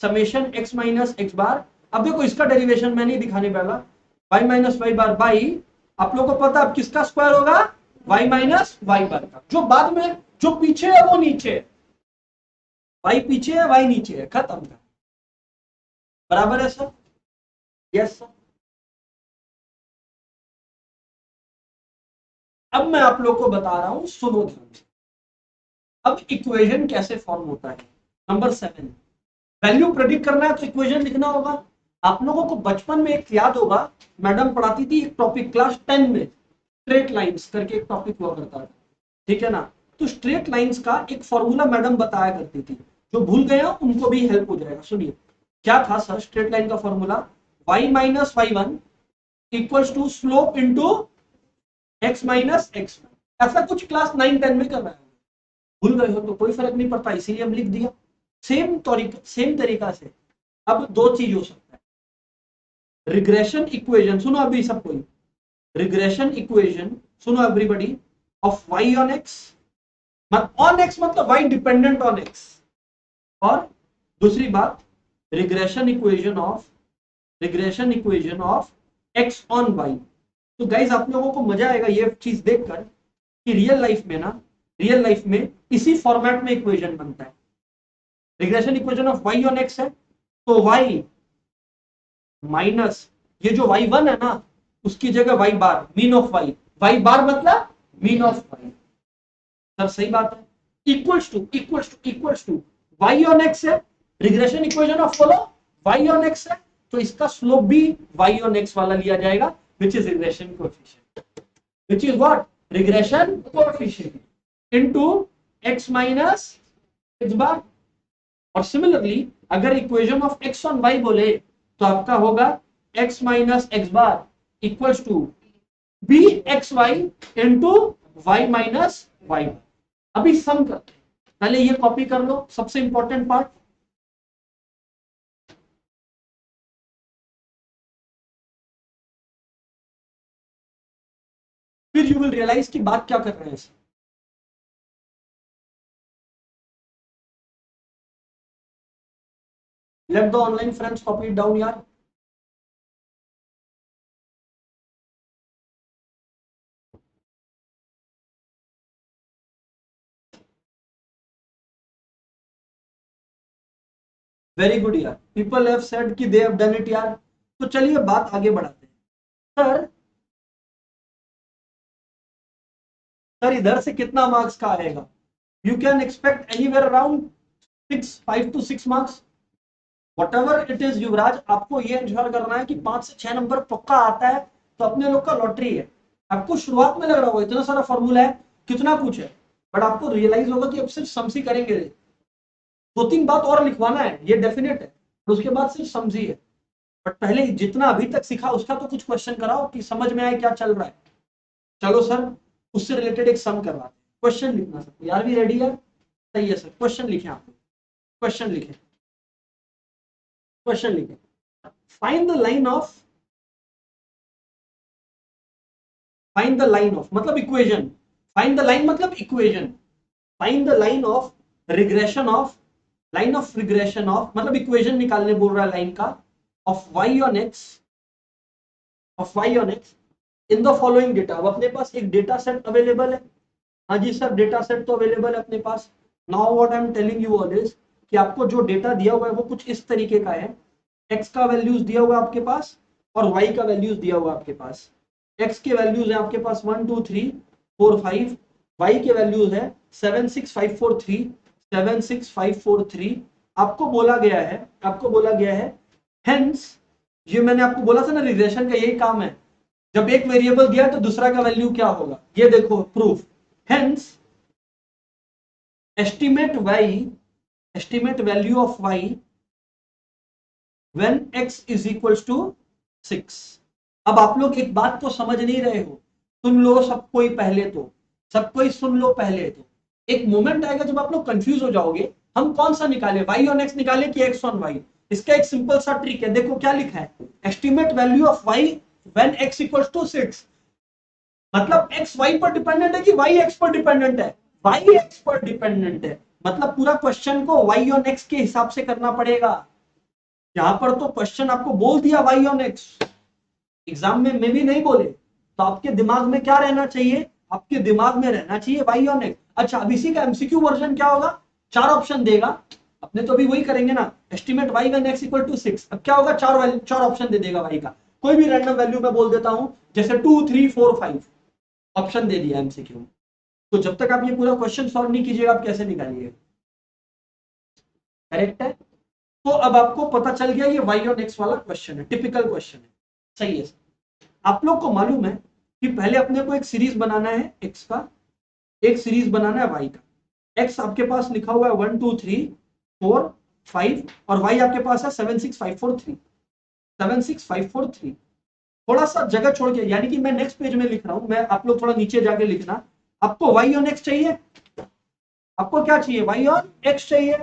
summation x minus x bar. अब देखो इसका डेरिवेशन मैं नहीं दिखाने वाला, y minus y bar by, आप लोगों को पता अब किसका स्क्वायर होगा? वाई माइनस वाई बार का। जो बाद में, जो पीछे है वो नीचे है, वाई पीछे है वाई नीचे है, खत्म का। बराबर है सर? Yes sir. अब मैं आप लोग को बता रहा हूं, सुनो ध्यान से। अब इक्वेशन कैसे फॉर्म होता है? नंबर 7, वैल्यू प्रेडिक्ट करना है तो इक्वेशन लिखना होगा। आप लोगों को बचपन में एक याद होगा, मैडम पढ़ाती थी एक टॉपिक क्लास 10 में, स्ट्रेट लाइंस करके एक टॉपिक हुआ करता था, ठीक है ना? तो स्ट्रेट लाइंस का एक फॉर्मूला मैडम बताया करती थी, जो भूल गया उनको भी हेल्प हो जाएगा। सुनिए, क्या था सर स्ट्रेट लाइन का formula? y minus y one equals to slope into x minus x. ऐसा कुछ क्लास 9-10 में कर रहा है, भूल गए हो तो कोई फर्क नहीं पड़ता, इसीलिए हम लिख दिया। सेम तरीका से अब दो चीज हो सकता है। रिग्रेशन इक्वेशन सुनो अभी सब कोई, रिग्रेशन इक्वेशन सुनो everybody, of y on x, on x मतलब y डिपेंडेंट ऑन x। और दूसरी बात, regression equation of x on y। तो गाइज आप लोगों को मजा आएगा ये चीज देखकर कि रियल लाइफ में इसी फॉर्मेट में इक्वेशन बनता है। Regression equation of y on x है, तो y माइनस ये जो y1 है ना, उसकी जगह y bar, mean of y bar मतलब मीन ऑफ y। सर सही बात है। Equals to y on x है, रिग्रेशन इक्वेशन ऑफ बोलो y ऑन x है, तो इसका स्लोप भी y ऑन x वाला लिया जाएगा, which is regression coefficient, which is what? regression coefficient into x minus x बार। और सिमिलरली अगर equation of x on y बोले तो आपका होगा x minus x bar equals to b x y into y minus y. अभी sum करते हैं, पहले ये कॉपी कर लो, सबसे इंपॉर्टेंट पार्ट। फिर यू विल रियलाइज की बात क्या कर रहे हैं। Let the online friends copy it down यार। वेरी गुड यार, पीपल हैव सेड कि दे हैव डन इट यार। तो चलिए बात आगे बढ़ाते हैं। सर इधर से कितना मार्क्स का आएगा? You can expect anywhere around 5 to 6 marks, whatever it is. Yuvraj आपको ये इंश्योर करना है कि 5 से 6 नंबर पक्का आता है, तो अपने लोग का लॉटरी है। आपको शुरुआत में लग रहा होगा इतना सारा फॉर्मूला है, कितना कुछ है, बट आपको रियलाइज होगा कि अब सिर्फ समझी करेंगे, 2-3 बात और लिखवाना है, ये डेफिनेट है, और उसके बाद सिर्फ समझी है। बट पहले जितना अभी तक सीखा उसका तो कुछ क्वेश्चन कराओ कि समझ में आए क्या चल रहा है। चलो सर, उससे रिलेटेड एक सम करवाते हैं, क्वेश्चन लिखना सर। यार भी रेडी है? सही है सर, क्वेश्चन लिखें आप, क्वेश्चन लिखें, क्वेश्चन लिखें। Find the line of, find the line of मतलब इक्वेशन, फाइंड द लाइन मतलब equation, find the line of regression of, line of regression of मतलब इक्वेशन निकालने बोल रहा है लाइन का, of y on x, of y on x in the following data. अब अपने पास एक डेटा सेट अवेलेबल है। हाँ जी सर, डेटा सेट तो अवेलेबल है अपने पास। Now what I am telling you all is कि आपको जो डेटा दिया हुआ है वो कुछ इस तरीके का है। x का वैल्यूज दिया हुआ है आपके पास और y का वैल्यूज दिया हुआ है आपके पास। x के वैल्यूज है आपके पास 1 2 3 4 5, y के वैल्यूज है 7 6 5 4 3 7 6 5 4 3। आपको बोला गया है हेंस, ये मैंने आपको बोला था ना रिग्रेशन का यही काम है, जब एक वेरिएबल दिया तो दूसरा का वैल्यू क्या होगा, ये देखो proof. Hence estimate value of y when x is equals to 6। अब आप लोग एक बात को समझ नहीं रहे हो, सुन लो सब कोई पहले तो, सब कोई सुन लो पहले तो। एक मोमेंट आएगा जब आप लोग कंफ्यूज हो जाओगे, हम कौन सा निकाले, y ऑन x निकाले कि x ऑन y। इसका एक सिंपल सा ट्रिक है, देखो क्या लिखा है, estimate value of y when x equals to 6। मतलब x y पर डिपेंडेंट है कि y x पर डिपेंडेंट है, y x पर डिपेंडेंट है। मतलब पूरा क्वेश्चन को y ऑन x के हिसाब से करना पड़ेगा। यहां पर तो क्वेश्चन आपको बोल दिया y ऑन x, एग्जाम में भी नहीं बोले, तो आपके दिमाग में क्या रहना चाहिए, आपके दिमाग में रहना चाहिए y ऑन x। अच्छा, अब इसी का एमसीक्यू वर्जन क्या होगा, 4 ऑप्शन देगा, अपने तो अभी वही करेंगे ना, estimate y when x equal to 6। अब क्या होगा, 4 ऑप्शन दे देगा y का, कोई भी रैंडम वैल्यू मैं बोल देता हूं, जैसे 2 3 4 5 ऑप्शन दे दिया एमसीक्यू। तो जब तक आप ये पूरा क्वेश्चन सॉल्व नहीं कीजिएगा, आप कैसे निकालिएगा। करेक्ट है। तो अब आपको पता चल गया ये y और x वाला क्वेश्चन है, टिपिकल क्वेश्चन है। सही है। आप लोग को मालूम है कि पहले अपने को एक सीरीज बनाना है x का, एक सीरीज बनाना है y का। x आपके पास लिखा हुआ है 1 2 3 4 5 और y आपके पास है 7 6 5 4 3 7 6 5 4 3। थोड़ा सा जगह छोड़ के, यानी कि मैं नेक्स्ट पेज में लिख रहा हूं, मैं आप लोग थोड़ा नीचे जाके लिखना। आपको y और x चाहिए, आपको क्या चाहिए, y और x चाहिए।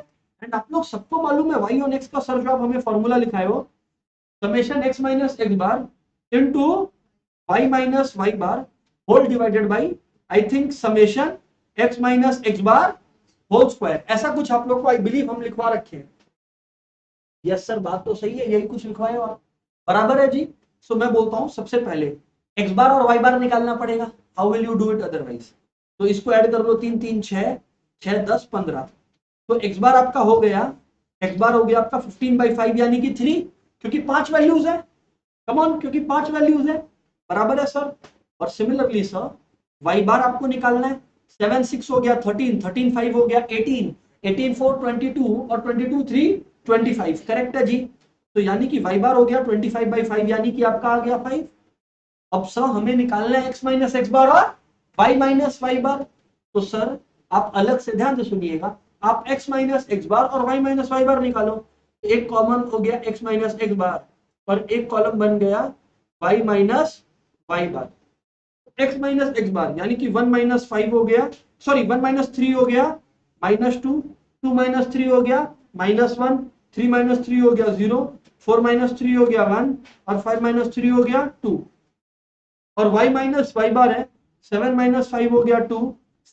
एंड आप लोग सबको मालूम है y और x का सर जो आप हमें फॉर्मूला लिखाए हो, summation x minus x bar into y minus y bar whole divided by, I think summation x minus x bar whole square. ऐसा कुछ आप लोग को आई बिलीव हम लिखवा रखे हैं। यस सर, बात तो सही है, यही कुछ लिखवाए हो आप, बराबर है जी। सो मैं बोलता हूं सबसे पहले x बार और y बार निकालना पड़ेगा, how will you do it otherwise. तो इसको ऐड कर लो, 3 3 6 6 10 15। तो x बार आपका हो गया, x बार हो गया आपका 15/5 यानी कि 3, क्योंकि 5 वैल्यूज है, कम ऑन, क्योंकि 5 वैल्यूज है, बराबर है सर। और सिमिलरली सर y बार आपको निकालना है, 7 6 हो गया 13 13 5 हो गया 18 18 4 22 और 22 3 25। करेक्ट है जी। तो यानी कि y बार हो गया 25/5 यानी कि आपका आ गया 5। अब सर हमें निकालना है x माइनस एक्स बार और y माइनस वाई बार। तो सर आप अलग से ध्यान से सुनिएगा, आप x माइनस एक्स बार और y माइनस वाई बार निकालो। एक कॉमन हो गया x माइनस एक्स बार और एक कॉलम बन गया y माइनस वाई बार। x माइनस एक्स बार यानी कि 1 माइनस 5 हो गया, सॉरी 1 माइनस 3 हो गया -2, 2 माइनस 3 हो गया -1, 3 माइनस 3 हो गया 0, 4 माइनस 3 हो गया 1 और 5 माइनस 3 हो गया 2। और y माइनस वाई बार है, 7 माइनस 5 हो गया 2,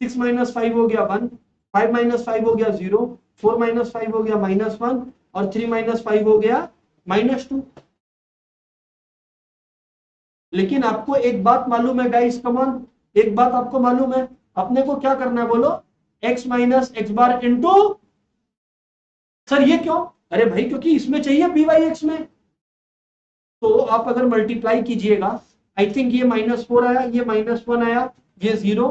6 माइनस 5 हो गया 1, 5 माइनस 5 हो गया 0, 4 माइनस 5 हो गया -1 और 3 माइनस 5 हो गया -2। लेकिन आपको एक बात मालूम है गाइस, कम ऑन, एक बात आपको मालूम है, अपने को क्या करना है बोलो, x minus x bar into, sir ये क्यों, अरे भाई क्योंकि इसमें चाहिए बी वाई एक्स में। तो आप अगर मल्टीप्लाई कीजिएगा, आई थिंक ये -4 आया, ये -1 आया, ये 0,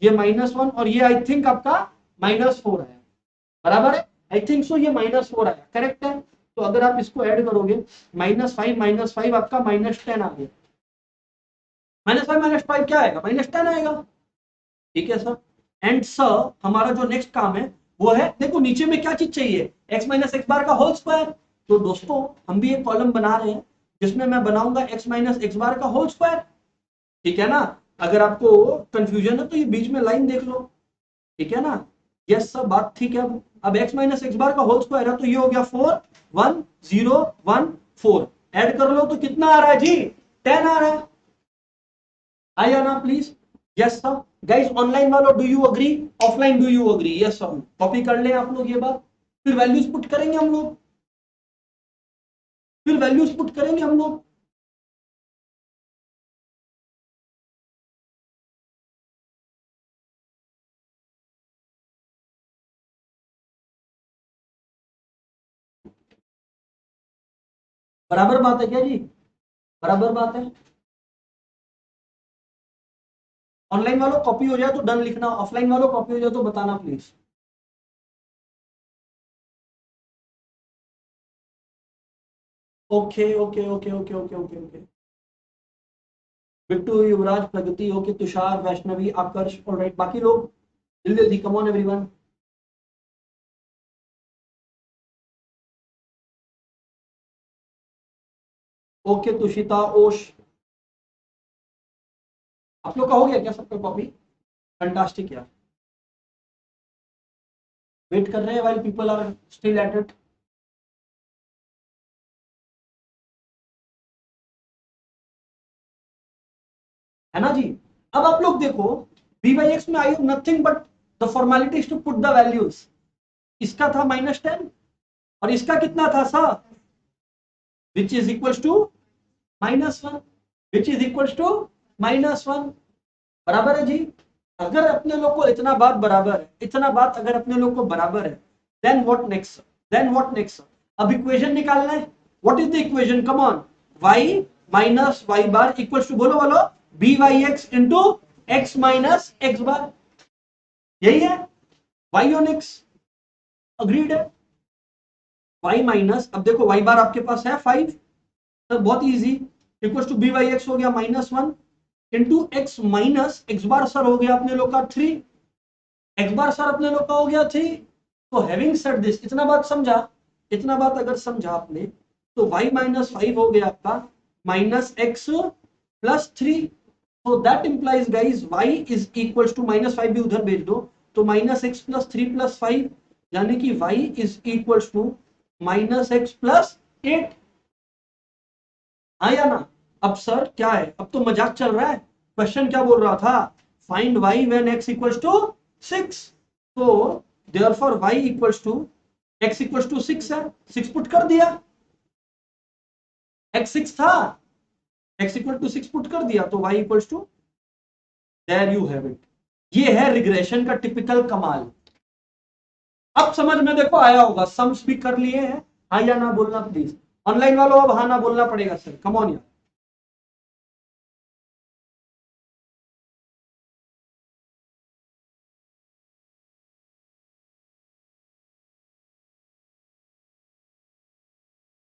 ये -1 और ये आई थिंक आपका -4 आया, बराबर है, आई थिंक सो ये -4 आया, करेक्ट है। तो अगर आप इसको ऐड करोगे, -5 आपका -10 आ गया, -5 क्या आएगा, -10 आएगा। ठीक है सर। एंड सर हमारा जो नेक्स्ट काम है वो है, देखो नीचे में क्या चीज चाहिए, x माइनस एक्स बार का होल स्क्वायर। तो दोस्तों हम भी एक कॉलम बना रहे हैं जिसमें मैं बनाऊंगा x माइनस एक्स बार का होल स्क्वायर। ठीक है ना। अगर आपको कंफ्यूजन है तो ये बीच में लाइन देख लो, ठीक है ना। यस सर, बात ठीक है। अब x माइनस एक्स बार का होल स्क्वायर है तो ये हो गया 4 1 0 1 4, ऐड कर लो तो कितना आ रहा है जी, 10 आ रहा है। आया ना please. Yes sir. Guys online वालों do you agree, offline do you agree, yes sir. Copy कर लें आप लोग ये बात, फिर वैल्यूज पुट करेंगे हम लोग, फिर वैल्यूज पुट करेंगे हम लोग। बराबर बात है क्या जी, बराबर बात है। ऑनलाइन वालों कॉपी हो जाए तो डन लिखना, ऑफलाइन वालों कॉपी हो जाए तो बताना please. Okay okay okay okay okay okay okay. Bittu, Yuvraj, Pragati, okay, Tushar, Vaishnavi, Aakarsh, alright, बाकी लोग जल्दी जल्दी, come on everyone. Okay Tushita, Osh, आप लोग का हो गया क्या सबका कॉपी? फैंटास्टिक यार, वेट कर रहे हैं while people are still at it. है ना जी? अब आप लोग देखो, बी बाई एक्स में I nothing but the formality is to put the values. इसका था -10 और इसका कितना था sir? Which is equal to -1, which is equal to -1। बराबर है जी? अगर अपने लोग को इतना बात बराबर है, इतना बात अगर अपने लोग को बराबर है, then what next? Then what next? अब इक्वेशन निकालना है। What is the equation? Come on, y minus y bar equal to, बोलो बोलो, b y x into x minus x bar. यही है y ऑन x। अग्रीड है? y minus, अब देखो y बार आपके पास है 5, तो बहुत easy, equal to b y x हो गया -1 into x minus x bar sir हो गया अपने लोग का 3, एक्स बार सर अपने लोग का हो गया 3। तो हैविंग सेड दिस, इतना बात समझा? इतना बात अगर समझा आपने, तो y -5 हो गया आपका -x +3। so that implies guys y is equals to -5 भी उधर भेज दो, तो -x +3 +5, यानी कि y is equals to -x +8। हाँ या ना? अब सर क्या है, अब तो मजाक चल रहा है। क्वेश्चन क्या बोल रहा था? Find y when x equals to 6। तो therefore y equals to x equals to 6 है, 6 पुट कर दिया, x 6 था, x equal to 6 पुट कर दिया, तो y equals to, there you have it. ये है रिग्रेशन का टिपिकल कमाल। अब समझ में देखो आया होगा, सम्स भी कर लिए हैं। हाँ या ना बोलना प्लीज, ऑनलाइन वालों अब हाँ ना बोलना पड़ेगा सर, कम ऑन यार।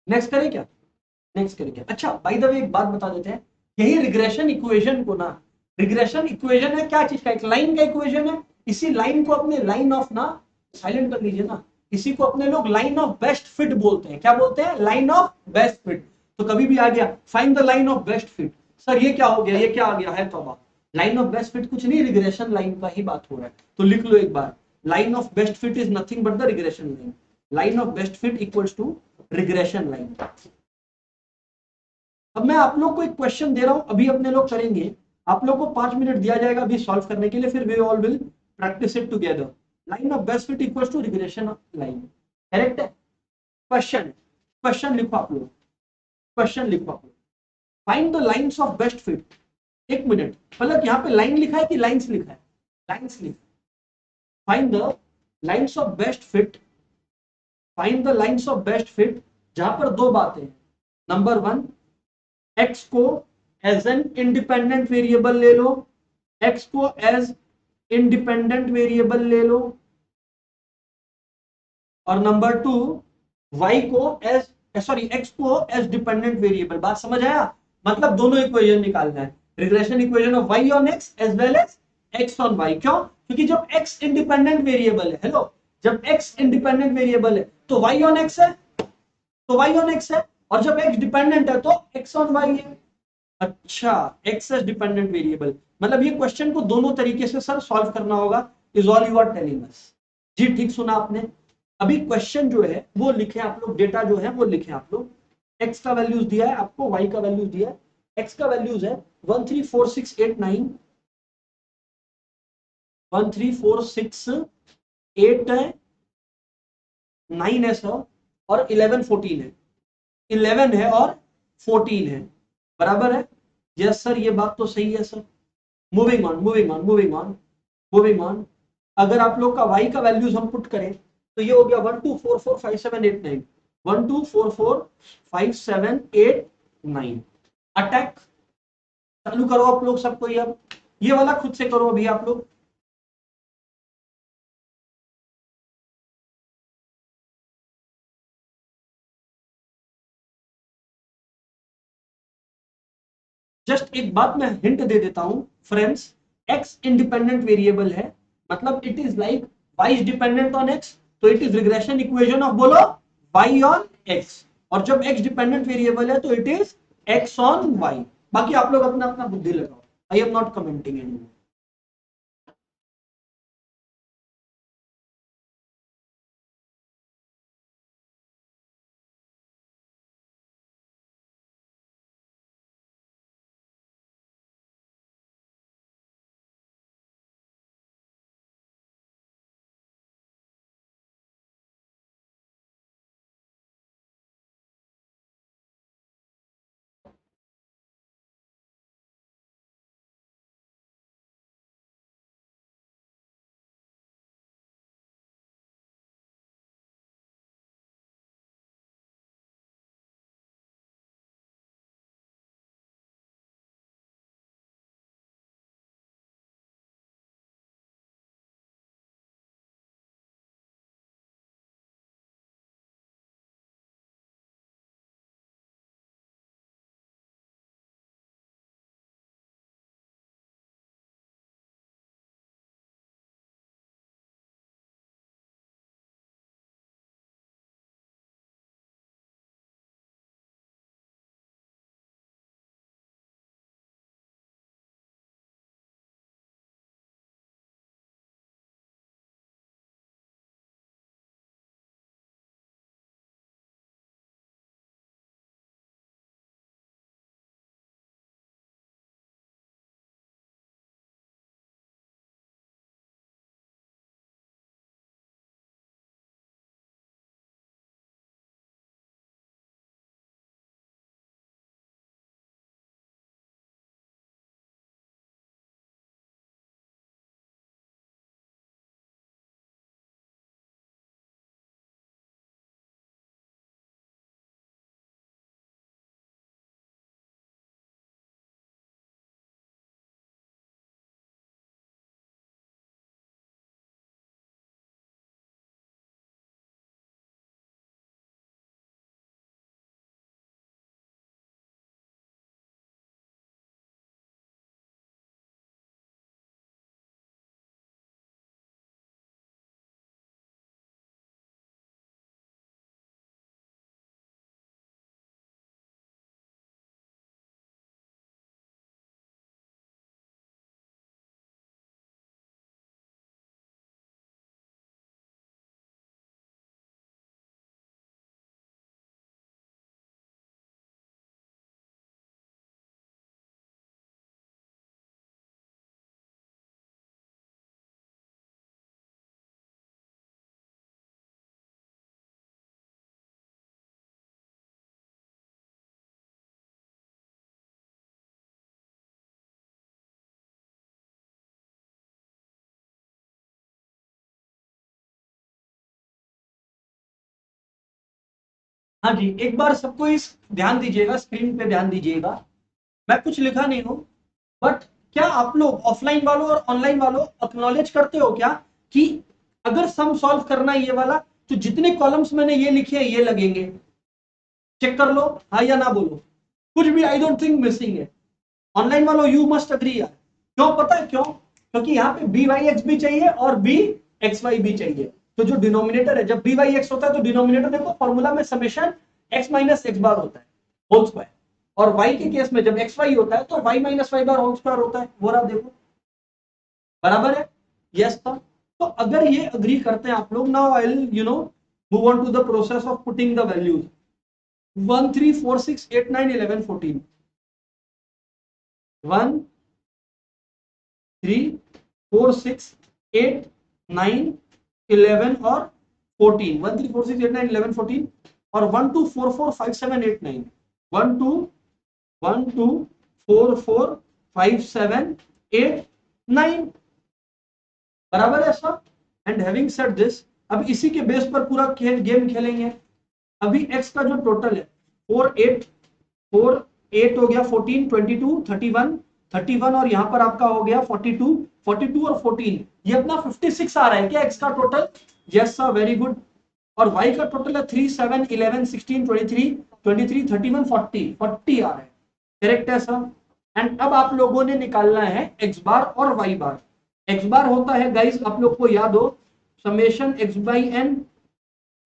नेक्स्ट करें क्या? नेक्स्ट करें क्या? अच्छा बाय द वे एक बात बता देते हैं, यही रिग्रेशन इक्वेशन को ना, रिग्रेशन इक्वेशन है क्या चीज का? एक लाइन का इक्वेशन है। इसी लाइन को अपने लाइन ऑफ ना, साइलेंट कर लीजिए ना, इसी को अपने लोग लाइन ऑफ बेस्ट फिट बोलते हैं। क्या बोलते हैं? Line of best fit. तो कभी भी आ गया find the line of best fit, sir ये क्या हो गया, ये क्या आ गया है? तौबा, लाइन ऑफ बेस्ट फिट कुछ नहीं, रिग्रेशन लाइन का ही बात हो रहा है। तो लिख लो एक बार, line of best fit is nothing but the regression line. Line of best fit equals to regression line. अब मैं आप लोग को एक क्वेश्चन दे रहा हूं, अभी अपने लोग करेंगे। आप लोग को 5 मिनट दिया जाएगा अभी सॉल्व करने के लिए, फिर we all will practice it together. Line of best fit equals to regression line, correct है? क्वेश्चन, क्वेश्चन लिखो आप लोग, क्वेश्चन लिखो आप लोग, find the lines of best fit. एक मिनट, मतलब यहाँ पे लाइन लिखा है कि लाइंस लिखा है? लाइंस लिखा। Find the lines of best fit, find the lines of best fit, जहां पर दो बातें हैं। नंबर 1, x को एज एन इंडिपेंडेंट वेरिएबल ले लो, x को एज इंडिपेंडेंट वेरिएबल ले लो, और नंबर 2, y को एज, सॉरी, x को एज डिपेंडेंट वेरिएबल। बात समझ आया? मतलब दोनों इक्वेशन निकालना है, regression equation of y on x as well as x on y। क्यों? क्योंकि जब x इंडिपेंडेंट वेरिएबल है, हेलो, जब x इंडिपेंडेंट वेरिएबल है तो y ऑन x है, तो y ऑन x है, और जब x डिपेंडेंट है तो x ऑन y है। अच्छा, एक्सेस डिपेंडेंट वेरिएबल, मतलब ये क्वेश्चन को दोनों तरीके से सर सॉल्व करना होगा, is all you are telling us. जी ठीक सुना आपने। अभी क्वेश्चन जो है वो लिखे आप लोग, डेटा जो है वो लिखे आप लोग। एक्स का वैल्यूज दिया है आपको, वाई का वैल्यूज दिया है। एक्स का वैल्यूज है 134689, 134689 है सर, और 1114 है, 11 है और 14 है। बराबर है? यस सर, ये बात तो सही है sir. Moving on, moving on, moving on, moving on. अगर आप लोग का y का वैल्यूज हम पुट करें तो ये हो गया 12445789, 12445789। अटैक चालू करो आप लोग सबको, ये अब ये वाला खुद से करो अभी आप लोग। जस्ट एक बात मैं हिंट दे देता हूं फ्रेंड्स, x इंडिपेंडेंट वेरिएबल है, मतलब it is like y is dependent on x, तो it is regression equation of बोलो y ऑन x, और जब x डिपेंडेंट वेरिएबल है तो it is x on y। बाकी आप लोग अपना अपना बुद्धि लगाओ, I am not commenting anymore. हाँ जी, एक बार सबको इस ध्यान दीजिएगा, स्क्रीन पे ध्यान दीजिएगा, मैं कुछ लिखा नहीं हूं, बट क्या आप लोग ऑफलाइन वालों और ऑनलाइन वालों एक्नॉलेज करते हो क्या कि अगर सम सॉल्व करना है ये वाला, तो जितने कॉलम्स मैंने ये लिखे हैं ये लगेंगे, चेक कर लो, हाँ या ना बोलो, कुछ भी आई डोंट थिंक मिसिंग है। ऑनलाइन वालों यू मस्ट अग्री यार, क्यों पता है क्यों? क्योंकि यहाँ पे बी वाई एक्स भी चाहिए और बी एक्स वाई भी चाहिए, तो जो डिनोमिनेटर है, जब बी वाई एक्स होता है तो डिनोमिनेटर देखो फॉर्मूला में summation x minus x bar होता है होल स्क्वायर, और y के केस में जब एक्स वाई होता है तो y minus y bar whole square होता है, वो रहा देखो, बराबर है, यस था। तो अगर ये अग्री करते हैं आप लोग, now I will move on to the process of putting the values 1 3 4 6 8 9 11 14 1 3 4 6 8 9 11 और 14 1 3 4 6 8 9 11 14 और 1 2 4 4 5 7 8 9 1 2 1 2 4 4 5 7 8 9, बराबर है सब। एंड हैविंग सेड दिस, अब इसी के बेस पर पूरा गेम खेलेंगे। अभी x का जो टोटल है 4 8 हो गया 14 22 31 31 और यहाँ पर आपका हो गया 42 42 और 14, ये अपना 56 आ रहा है क्या x का total? Yes sir, very good. और y का टोटल है 3 7 11 16 23 23 31 40 40 आ रहा है, करेक्ट है सर। एंड अब आप लोगों ने निकालना है एक्स बार और वाई बार। एक्स बार होता है गाइस, आप लोग को याद हो, summation x by n,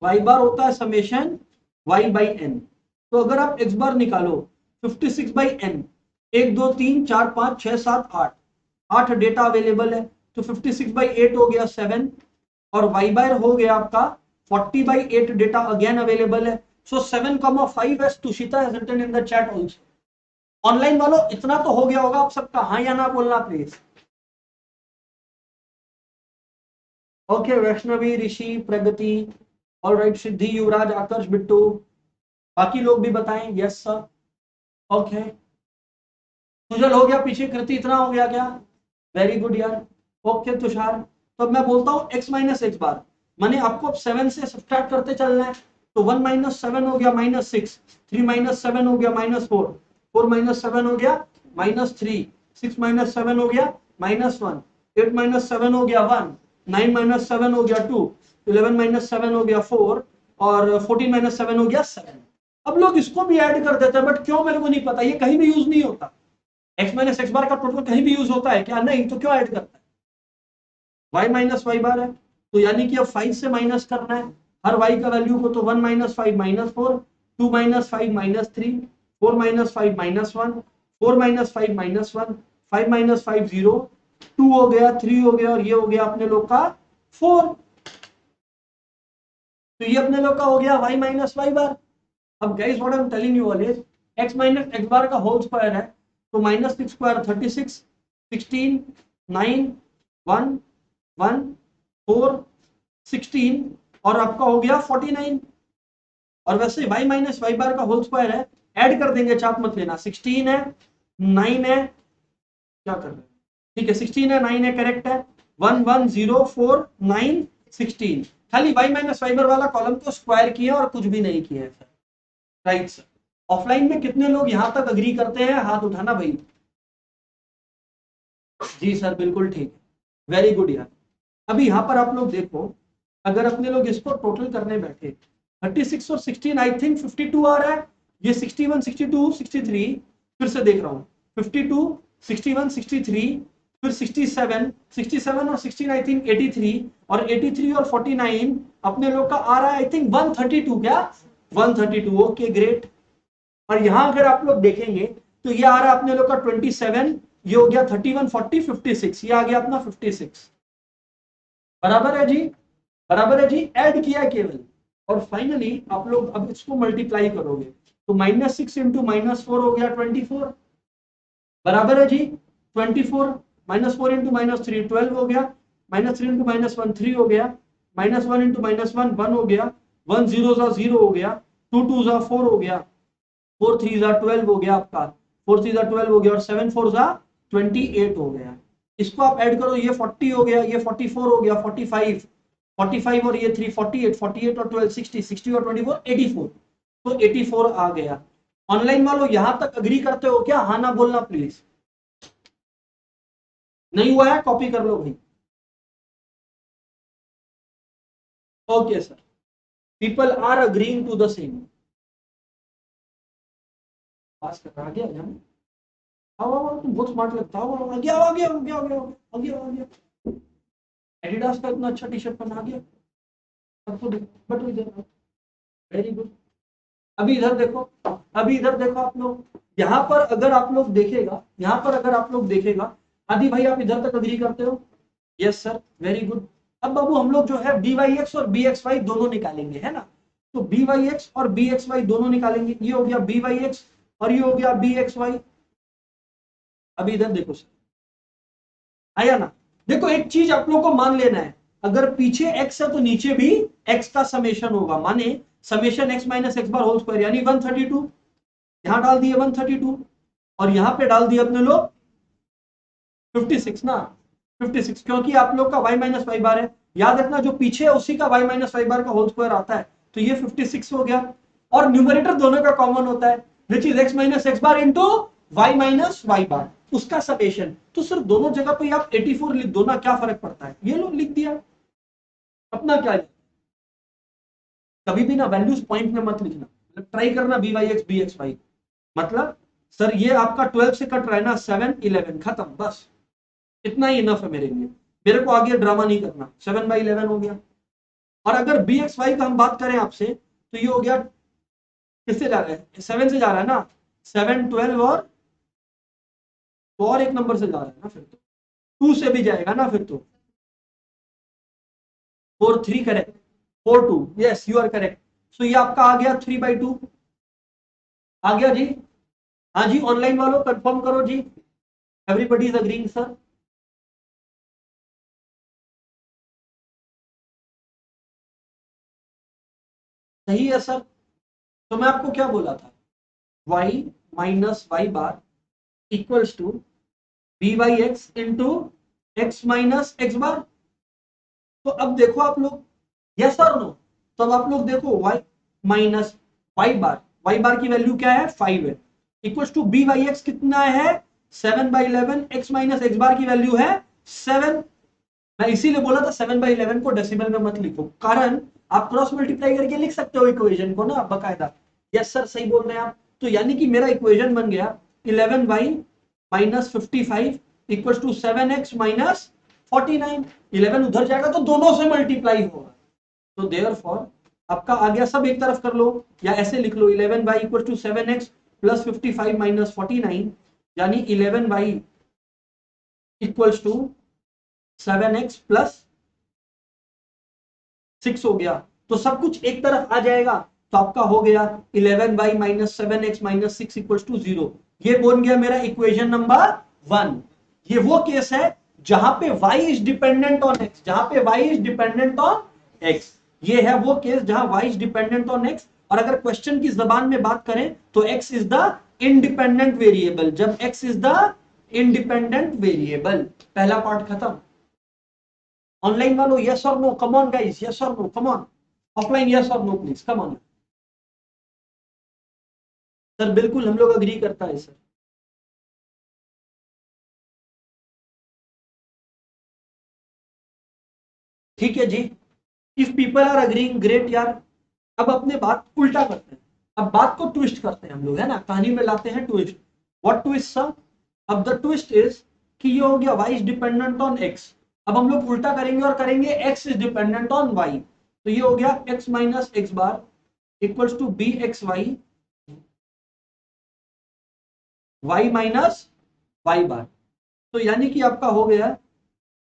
y bar होता है समेशन वाई बाई एन। तो अगर आप एक्स बार निकालो 56 बाई एन, 1 2 3 4 5 6 7 8, 8 डेटा अवेलेबल है, तो 56 बाई 8 हो गया 7, और वाई बार हो गया आपका 40 बाई 8 डेटा अगेन अवेलेबल है। So 7,5 as Tushita has written in the chat also. Online वालों इतना तो हो गया होगा आप सबका, हाँ या ना बोलना please. Okay Vaishnavi, Rishi, Pragati, alright, Siddhi, Yuvraj, Aakarsh, Bittu, बाकी लोग भी बताएं। Yes sir. ओके सुजल हो गया, पीछे कृति इतना हो गया क्या? वेरी गुड यार। ओके तुषार, तो मैं बोलता हूँ x माइनस एक्स बार, माने आपको अब 7 से सब्ट्रैक्ट करते चलना है। तो 1 माइनस 7 हो गया -6, 3 माइनस 7 हो गया -4, 4 माइनस 7 हो गया -3, 6 माइनस 7 हो गया -1, 8 माइनस 7 हो गया 1, 9 माइनस 7 हो गया 2, 11 माइनस 7 हो गया 4, और 14 माइनस 7 हो गया 7। अब लोग इसको भी ऐड कर देते हैं, बट क्यों मेरे को नहीं पता, ये कहीं भी यूज नहीं होता। x माइनस एक्स बार का टोटल कहीं भी यूज होता है क्या? नहीं, तो क्यों ऐड करता है? y माइनस वाई बार है, तो यानी कि अब 5 से माइनस करना है हर y का वैल्यू को। तो 1 minus 5 -4, 2 minus 5 -3, 4 minus 5 -1, 4 minus 5 -1, 5 minus 5 0, 2 हो गया, 3 हो गया, और ये हो गया अपने लोग का 4। तो ये अपने लोग का हो गया y माइनस वाई बार। अब guys what I am telling you always, x minus x bar का होल स्क्वायर है, तो -6 स्क्वायर 36, 16, 9, 1, 1, 4, 16, और आपका हो गया 49। और वैसे y माइनस वाई बार का होल स्क्वायर है, ऐड कर देंगे, चाप मत लेना। 16 है, 9 है, क्या कर रहे हैं, ठीक है, 16 है, 9 है, करेक्ट है। 1 1 0 4 9 16, खाली y माइनस वाई बार वाला कॉलम को स्क्वायर किया और कुछ भी नहीं किया है सर। Right sir. ऑफलाइन में कितने लोग यहां तक अग्री करते हैं, हाथ उठाना भाई। जी सर बिल्कुल ठीक है, वेरी गुड यार। अभी यहां पर आप लोग देखो, अगर अपने लोग इसको टोटल करने बैठे, 36 और 16 आई थिंक 52 आ रहा है, ये 61 62 63, फिर से देख रहा हूँ, 52 61 63, फिर 67 67 और 16 आई थिंक 83, और 83 और 49 अपने लोग का आ रहा है आई थिंक 132, क्या 132? Okay great. और यहां अगर आप लोग देखेंगे तो ये आ रहा है अपने लोग का 27, ये हो गया 31 40 56, ये आ गया अपना 56। बराबर है जी, बराबर है जी, ऐड किया है केवल। और फाइनली आप लोग अब इसको मल्टीप्लाई करोगे, तो -6 इंटू -4 हो गया 24, बराबर है जी 24, -4 इंटू -3 12 हो गया, -3 इंटू -1 3 हो गया, -1 इंटू -1 1 हो गया, 1 0 0 हो गया, 2 2 4 हो गया, 4 3 12 हो गया आपका, 4 3 12 हो गया, और 7 4 28 हो गया। इसको आप ऐड करो, ये 40 हो गया, ये 44 हो गया, 45 45 और ये 3 48 48 और 12 60 60 और 24 84, तो 84 आ गया। ऑनलाइन वालों यहां तक अग्री करते हो क्या? हाँ ना बोलना प्लीज। नहीं हुआ है, कॉपी कर लो भाई। Okay sir, people are agreeing to the same. Pass कर आ गया जान, आओ आओ, तुम बहुत स्मार्ट लगता हो, आ गया आ गया आ गया आ गया आ गया आ गया। एडिडास का इतना अच्छा टी शर्ट पहना गया सबको, बट वेरी गुड। अभी इधर देखो, अभी इधर देखो आप लोग, यहाँ पर अगर आप लोग देखेगा, यहाँ पर अगर आप लोग देखेगा, आदि भाई आप इधर तक अग्री करते हो? Yes sir, very good. अब बाबू हम लोग जो है बी वाई एक्स और बी एक्स वाई दोनों निकालेंगे, है ना? तो बी वाई एक्स और बी एक्स वाई दोनों निकालेंगे, ये हो गया बी वाई एक्स और ये हो गया बी एक्स वाई। अभी इधर देखो सर, आया ना? देखो एक चीज आप लोग को मान लेना है, अगर पीछे x है तो नीचे भी x का समेशन होगा, माने summation x minus x bar whole square, यानी 132। यहां डाल दिए 132, और यहां पे डाल दिए अपने लोग 56 ना, 56, क्योंकि आप लोग का y माइनस वाई बार है, याद रखना जो पीछे है उसी का y माइनस वाई बार का होल स्क्वायर आता है, तो ये 56 हो गया। और न्यूमरेटर दोनों का कॉमन होता है, which is x minus x bar into y minus y bar, उसका समेशन। तो सिर्फ दोनों जगह पे आप 84 लिख दो ना, क्या फर्क पड़ता है, ये लो लिख दिया, अपना क्या है। कभी भी ना वैल्यूज पॉइंट में मत लिखना, मतलब ट्राई करना b y x b x y, मतलब सर ये आपका 12 से कट रहा है ना, 7 11 खत्म, बस इतना ही इनफ है मेरे लिए, मेरे को आगे ड्रामा नहीं करना। 7/11 हो गया। और अगर बी एक्स वाई का हम बात करें आपसे, तो ये हो गया, किससे जा रहा है, 7 से जा रहा है ना, 7 12 और एक नंबर से जा रहा है ना, फिर तो 2 से भी जाएगा ना, फिर तो 4 3 correct, 4 2, yes you are correct. So ये आपका आ गया 3/2, आ गया जी। हाँ जी, ऑनलाइन वालों कंफर्म करो जी, एवरीबडी इज अग्रीइंग सर। सही है सर। तो मैं आपको क्या बोला था, y minus y bar equals to b y x into x minus x bar. तो अब देखो आप लोग, यस और नो, तो अब आप लोग देखो y माइनस वाई बार की वैल्यू क्या है, 5 है, equals to b y x कितना है, 7/11, एक्स माइनस एक्स बार की वैल्यू है 7। मैं इसीलिए बोला था 7/11 को डेसिमल में मत लिखो, कारण आप क्रॉस मल्टीप्लाई करके लिख सकते हो इक्वेशन को ना बकायदा। यस सर, सही बोल रहे हैं आप। तो यानी कि मेरा इक्वेशन बन गया 11y minus 55 equal to 7x minus 49। 11 उधर जाएगा तो दोनों से मल्टीप्लाई होगा, तो देयरफॉर आपका आ गया, सब एक तरफ कर लो या ऐसे लिख लो, 11y equal to 7x plus 55 minus 49, यानी 11y equals to 7x plus 6 हो गया। तो सब कुछ एक तरफ आ जाएगा, तो आपका हो गया 11y minus 7x minus 6 equal to 0। ये बन गया मेरा इक्वेशन नंबर 1। ये वो केस है जहां पे y is dependent on x, जहां पे y is dependent on x। ये है वो केस जहां y is dependent on x। और अगर क्वेश्चन की जबान में बात करें तो x is the independent variable, जब x is the independent variable. पहला पार्ट खत्म। ऑनलाइन वालों यस और no, come on guys, yes और no, come on. Offline yes और no please, come on. Sir बिल्कुल हम लोग अग्री करता है सर। ठीक है जी, if people are agreeing great यार। अब अपने बात उल्टा करते हैं, अब बात को ट्विस्ट करते हैं हम लोग, है ना, कहानी में लाते हैं ट्विस्ट। What twist sir? अब द ट्विस्ट इज कि ये हो गया y is dependent on x। अब हम लोग उल्टा करेंगे और करेंगे x is dependent on y। तो ये हो गया x minus x bar equals to b x y, y minus y bar. तो यानी कि आपका हो गया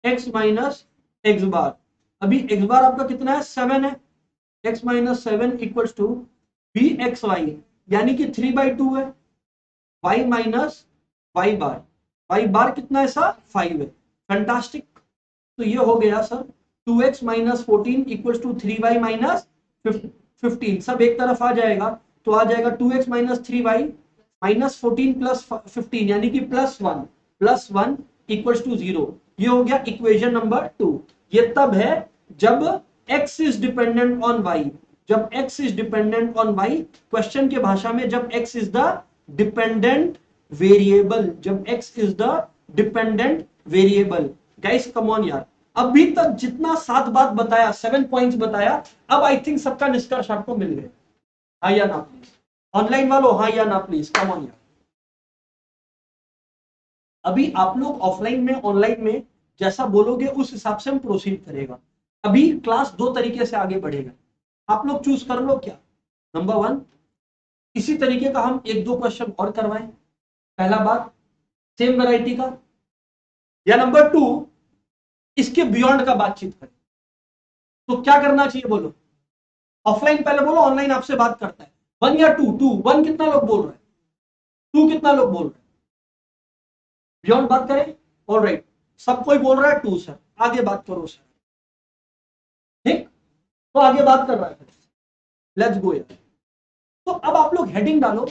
x माइनस एक्स बार। अभी x बार आपका कितना है, 7 है, x minus 7 equals to b x y, यानी कि 3/2 है, y minus y bar, y bar कितना है सर, 5 है। फैंटास्टिक। तो ये हो गया sir 2x minus 14 equals to 3y minus 15। सब एक तरफ आ जाएगा, तो आ जाएगा 2x minus 3y minus 14 plus 15, यानी कि प्लस वन इक्वल्स टू 0। ये हो गया इक्वेशन नंबर 2। ये तब है जब x is dependent on y, जब x is dependent on y, question के भाषा में जब x is the dependent variable, जब x is the dependent variable. Guys come on यार, अभी तक जितना 7 बात बताया, 7 पॉइंट्स बताया, अब आई थिंक सबका निष्कर्ष आपको मिल गया। हाँ या ना प्लीज, ऑनलाइन वालों हाँ या ना प्लीज, कम ऑन यार। अभी आप लोग ऑफलाइन में ऑनलाइन में जैसा बोलोगे उस हिसाब से हम प्रोसीड करेगा। अभी क्लास दो तरीके से आगे बढ़ेगा, आप लोग चूज कर लो क्या। नंबर 1, इसी तरीके का हम एक दो क्वेश्चन और करवाएं, पहला बात सेम वैरायटी का, या नंबर 2 इसके बियॉन्ड का बातचीत करें। तो क्या करना चाहिए बोलो, ऑफलाइन पहले बोलो, ऑनलाइन आपसे बात करता है। 1 या 2, 1 कितना लोग बोल रहे हैं, 2 कितना लोग बोल रहे हैं, बियॉन्ड बात करें। ऑलराइट, सब कोई बोल रहा है 2 सर, आगे बात करो सर। ठीक, तो आगे बात कर रहा है, लेट्स गो यार। तो अब आप लोग हेडिंग डालो,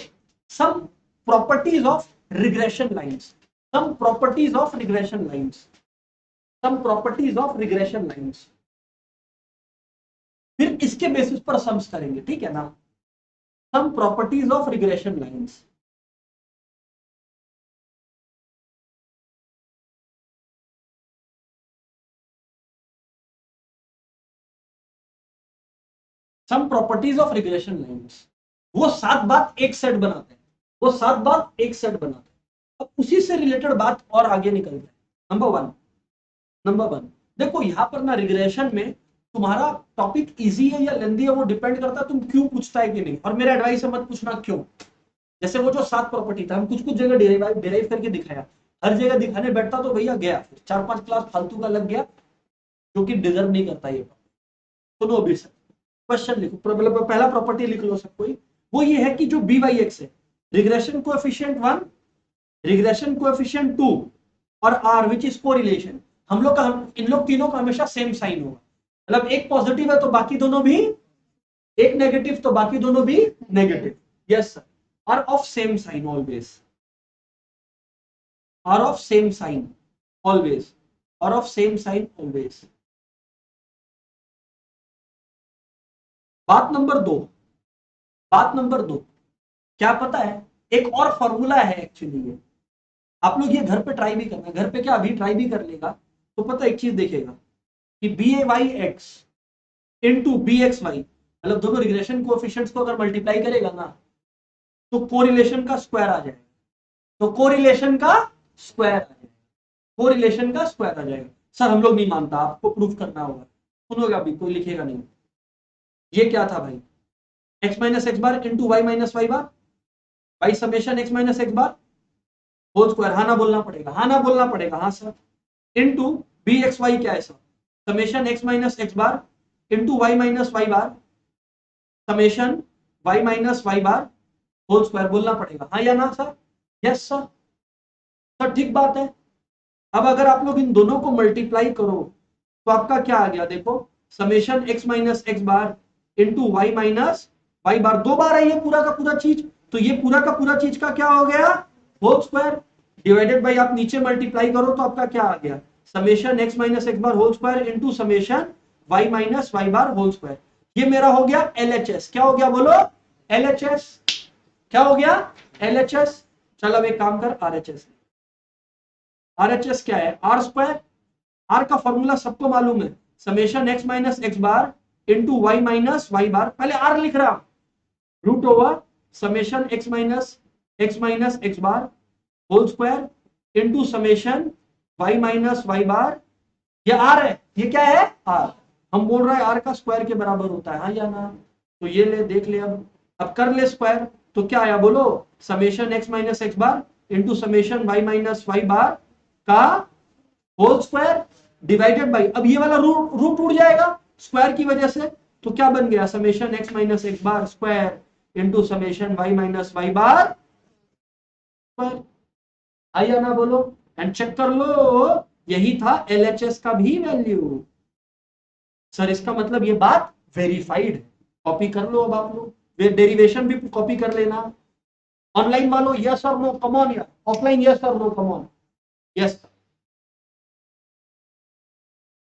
some properties of regression lines, some properties of regression lines, some properties of regression lines. फिर इसके बेसिस पर सम्स करेंगे, ठीक है ना। Some properties of regression lines. Some properties of regression lines, वो 7 बात एक सेट बनाते हैं, वो 7 बात एक सेट बनाता है। अब उसी से रिलेटेड बात और आगे निकल जाए। नंबर वन देखो यहाँ पर ना रिग्रेशन में तुम्हारा टॉपिक इजी है या लेंदी है वो डिपेंड करता है तुम क्यों पूछता है कि नहीं। और मेरा एडवाइस है मत पूछना क्यों। जैसे वो जो 7 प्रॉपर्टी था हम कुछ कुछ जगह डिराइव करके दिखाया, हर जगह दिखाने बैठता तो भैया गया, फिर 4-5 क्लास फालतू का लग गया जो कि डिजर्व नहीं करता ये। सुनो अभी सर, क्वेश्चन लिखो, पहला प्रॉपर्टी लिख लो सब कोई। वो ये है कि जो बी बाई एक्स है, रिग्रेशन कोएफिशिएंट 1, रिग्रेशन कोएफिशिएंट 2 और आर विच इज कोरिलेशन, हम लोग का इन लोग तीनों का हमेशा सेम साइन होगा। मतलब एक पॉजिटिव है तो बाकी दोनों भी, एक नेगेटिव तो बाकी दोनों भी negative. Yes sir, r of same sign always, r of same sign always, r of same sign always. बात नंबर दो, क्या पता है एक और फॉर्मूला है एक्चुअली ये, आप लोग ये घर पे ट्राई भी करना, घर पे क्या अभी ट्राई भी कर लेगा तो पता एक चीज देखेगा कि b a y x into b x y, मतलब दोनों रिग्रेशन कोएफिशिएंट्स को अगर मल्टीप्लाई करेगा ना तो कोरिलेशन का स्क्वायर आ जाएगा, तो कोरिलेशन का स्क्वायर आ जाएगा, कोरिलेशन का स्क्वायर आ जाएगा। सर हम लोग नहीं मानता, आपको प्रूफ करना होगा। सुनोगे अभी, कोई लिखेगा नहीं। ये क्या था भाई, x minus x bar into y minus y bar by summation x minus x bar whole square, हाँ ना बोलना पड़ेगा, हाँ ना बोलना पड़ेगा, हाँ sir, into b x y क्या है sir, summation x minus x bar into y minus y bar summation y minus y bar whole square, बोलना पड़ेगा हाँ या ना सर। यस सर, सर ठीक बात है। अब अगर आप लोग इन दोनों को मल्टीप्लाई करो तो आपका क्या आ गया, देखो summation x minus x bar into y minus y बार, दो बार है ये पूरा का पूरा चीज, तो ये पूरा का पूरा चीज का क्या हो गया, होल स्क्वायर डिवाइडेड बाई, आप नीचे मल्टीप्लाई करो तो आपका क्या आ गया, summation x minus x bar whole square into summation y minus y bar whole square. ये मेरा हो गया एलएचएस, क्या हो गया बोलो, एलएचएस, क्या हो गया, एलएचएस। चल अब एक काम कर, आरएचएस, आरएचएस क्या है, आर स्क्वायर, आर का फॉर्मूला सबको मालूम है, summation x minus x bar into y minus y bar, पहले आर लिख रहा, root over summation x minus x bar whole square into summation y minus y bar, ये आर है, ये क्या है आर, हम बोल रहे हैं आर का स्क्वायर के बराबर होता है हाँ या ना, तो ये ले देख ले, अब कर ले स्क्वायर, तो क्या आया बोलो, summation x minus x bar into summation y minus y bar का होल स्क्वायर डिवाइडेड बाई, अब ये वाला रूट उड़ जाएगा स्क्वायर की वजह से, तो क्या बन गया, summation x minus x bar square into summation y minus y bar square, आइए ना बोलो, एंड चेक कर लो, यही था एलएचएस का भी वैल्यू। सर इसका मतलब ये बात वेरीफाइड है, कॉपी कर लो अब आप लोग, डेरिवेशन भी कॉपी कर लेना। ऑनलाइन वालों यस और नो कम ऑन यार, ऑफलाइन यस और नो कम ऑन, यस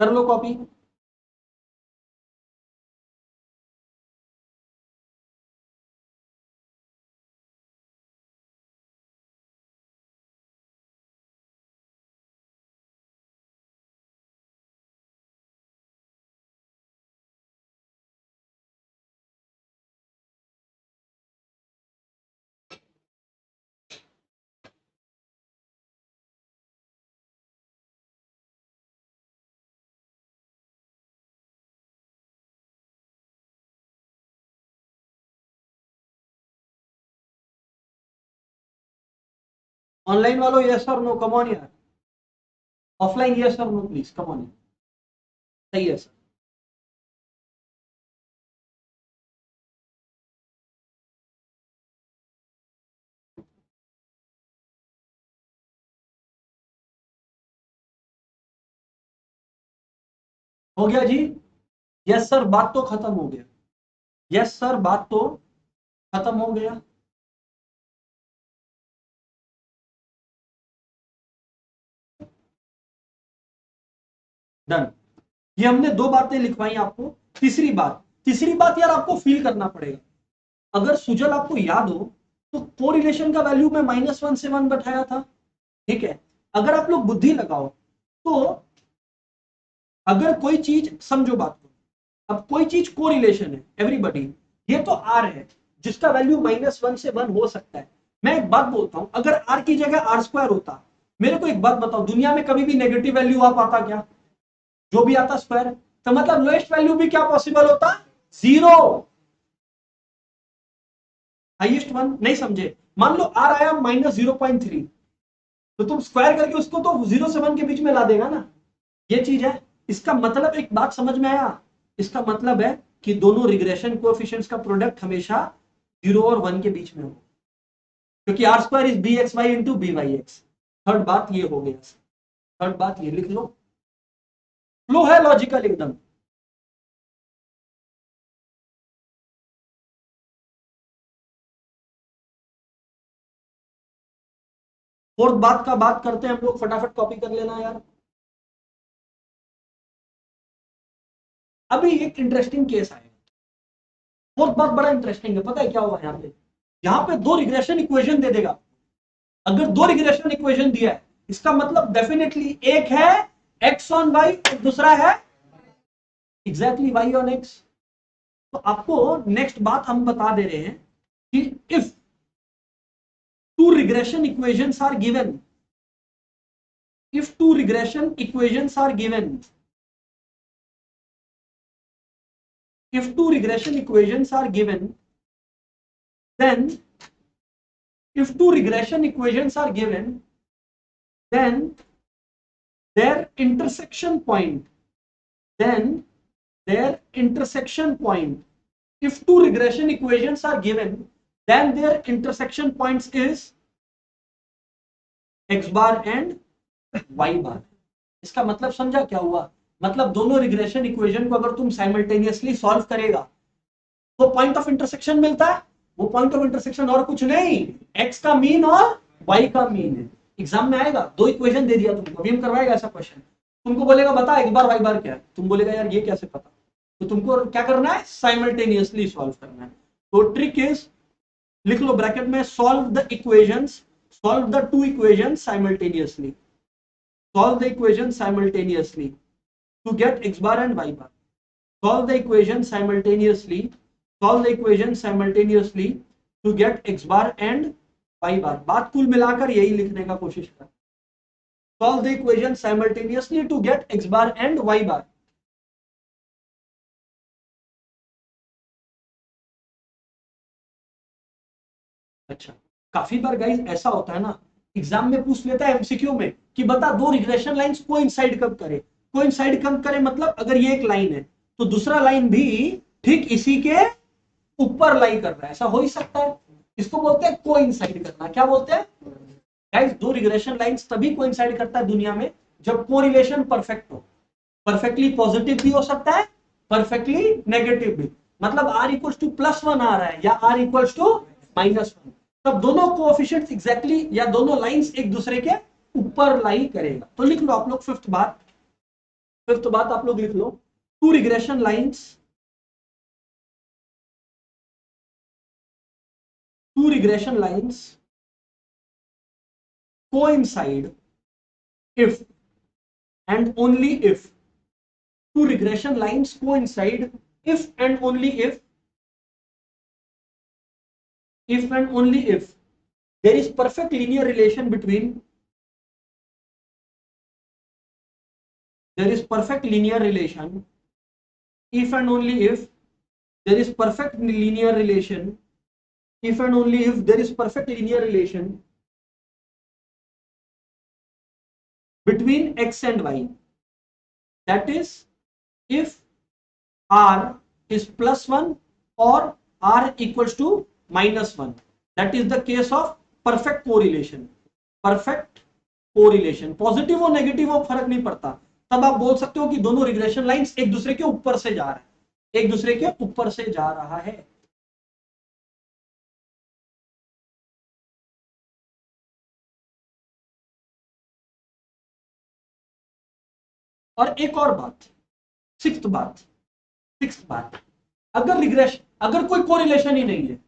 कर लो कॉपी। ऑनलाइन वालों यस और नो कम ऑन यार, ऑफलाइन यस और नो प्लीज कम ऑन, सही है सर। हो गया जी, यस सर बात तो खत्म हो गया, यस सर बात तो खत्म हो गया। डन, ये हमने दो बातें लिखवाई आपको। तीसरी बात यार आपको फील करना पड़ेगा, अगर सुजल आपको याद हो तो कोरिलेशन का वैल्यू में -1 से 1 बैठाया था, ठीक है। अगर आप लोग बुद्धि लगाओ तो अगर कोई चीज, समझो बात को, अब कोई चीज कोरिलेशन है एवरीबॉडी, ये तो आर है जिसका वैल्यू -1 से 1 हो सकता है, मैं एक बात बोलता हूं, अगर आर की जगह आर स्क्वायर होता, मेरे को एक बात बताओ, दुनिया में कभी भी नेगेटिव वैल्यू आ पाता क्या? जो भी आता स्क्वायर, तो मतलब लोएस्ट वैल्यू भी क्या पॉसिबल होता? 0। हाईएस्ट 1 नहीं समझे? मान लो आर आया -0.3, तो तुम स्क्वायर करके उसको तो 0 से 1 के बीच में ला देगा ना, ये चीज है। इसका मतलब एक बात समझ में आया? इसका मतलब है कि दोनों रिग्रेशन कोएफिशिएंट्स का प्रोडक्ट हमेशा 0 और 1 के बीच में हो, क्योंकि r square is b x y into b y x. Third बात ये हो गया। थर्ड बात ये लिख लो, फ्लो है लॉजिकल एकदम। फोर्थ बात का बात करते हैं हम लोग, फटाफट कॉपी कर लेना यार। अभी एक इंटरेस्टिंग केस आएगा, फोर्थ बात बड़ा इंटरेस्टिंग है। पता है क्या होगा यहाँ पे? यहाँ पे दो रिग्रेशन इक्वेशन दे देगा। अगर दो रिग्रेशन इक्वेशन दिया है, इसका मतलब डेफिनेटली एक है एक्स ऑन वाई और दूसरा है एग्जैक्टली वाई ऑन एक्स। तो आपको नेक्स्ट बात हम बता दे रहे हैं कि if two regression equations are given, if two regression equations are given, if two regression equations are given, then if two regression equations are given, then their intersection point, then their intersection point, if two regression equations are given, then their intersection points is x bar and y bar। इसका मतलब समझा क्या हुआ? मतलब दोनों regression equation को अगर तुम साइमल्टेनियसली सॉल्व करेगा तो पॉइंट ऑफ इंटरसेक्शन मिलता है। वो पॉइंट ऑफ इंटरसेक्शन और कुछ नहीं, एक्स का मीन और वाई का मीन है। एग्जाम में आएगा, दो इक्वेशन दे दिया तुमको, अभी हम करवाएगा ऐसा क्वेश्चन, तुमको बोलेगा बता एक्स बार वाई बार क्या है, तुम बोलेगा यार ये कैसे पता, तो तुमको क्या करना है? साइमल्टेनियसली सॉल्व करना है। तो ट्रिक इज, लिख लो ब्रैकेट में, solve the equations, solve the two equations simultaneously, solve the equation simultaneously to get x bar and y bar, solve the equation simultaneously, solve the equation simultaneously to get x bar and y bar। बात कुल मिलाकर यही लिखने का कोशिश कर, solve the equation simultaneously to get x bar and y bar। अच्छा, काफी बार गाइस ऐसा होता है ना, एग्जाम में पूछ लेता है एमसीक्यू में कि बता दो रिग्रेशन लाइंस कोइंसाइड कब करे। कोइंसाइड कब करे मतलब अगर ये एक लाइन है तो दूसरा लाइन भी ठीक इसी के ऊपर लाई कर रहा है, ऐसा हो ही सकता है। इसको बोलते हैं कोइंसाइड करना। क्या बोलते हैं गाइस? दो रिग्रेशन लाइंस तभी कोइंसाइड करता है दुनिया में जब कोरिलेशन परफेक्ट हो। परफेक्टली पॉजिटिव भी हो सकता है, परफेक्टली नेगेटिव भी। मतलब r इक्वल्स टू +1 आ रहा है या r इक्वल्स टू -1, तब दोनों कोएफिशिएंट्स एग्जैक्टली या दोनों लाइंस एक दूसरे के ऊपर लाई करेगा। तो लिख लो आप लोग फिफ्थ बात, फिफ्थ बात आप लोग लिख लो, two regression lines, two regression lines coincide if and only if, two regression lines coincide if and only if and only if there is perfect linear relation between, there is perfect linear relation, if and only if there is perfect linear relation, if and only if there is perfect linear relation between x and y, that is if r is +1 or r equals to -1, that is the case of perfect correlation। perfect correlation, positive हो negative हो फर्क नहीं पड़ता, तब आप बोल सकते हो कि दोनों रिग्रेशन लाइंस एक दूसरे के ऊपर से जा रहा है, एक दूसरे के ऊपर से जा रहा है। और एक और बात, सिक्स्थ बात, सिक्स्थ बात, अगर रिग्रेशन, अगर कोई कोरिलेशन ही नहीं है,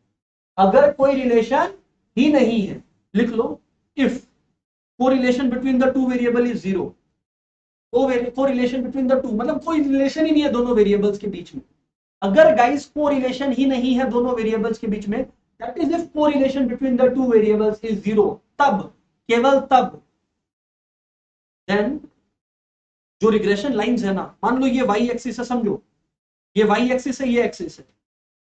अगर कोई रिलेशन ही नहीं है, लिख लो if correlation between the two variable is 0, correlation between the two मतलब कोई रिलेशन ही नहीं है दोनों वेरिएबल्स के बीच में। अगर गाइस कोरिलेशन ही नहीं है दोनों वेरिएबल्स के बीच में, that is if correlation between the two variables is zero, तब, केवल तब, देन जो रिग्रेशन लाइंस है ना, मान लो ये वाई एक्सिस है, समझो ये वाई एक्सिस है, ये एक्सिस है,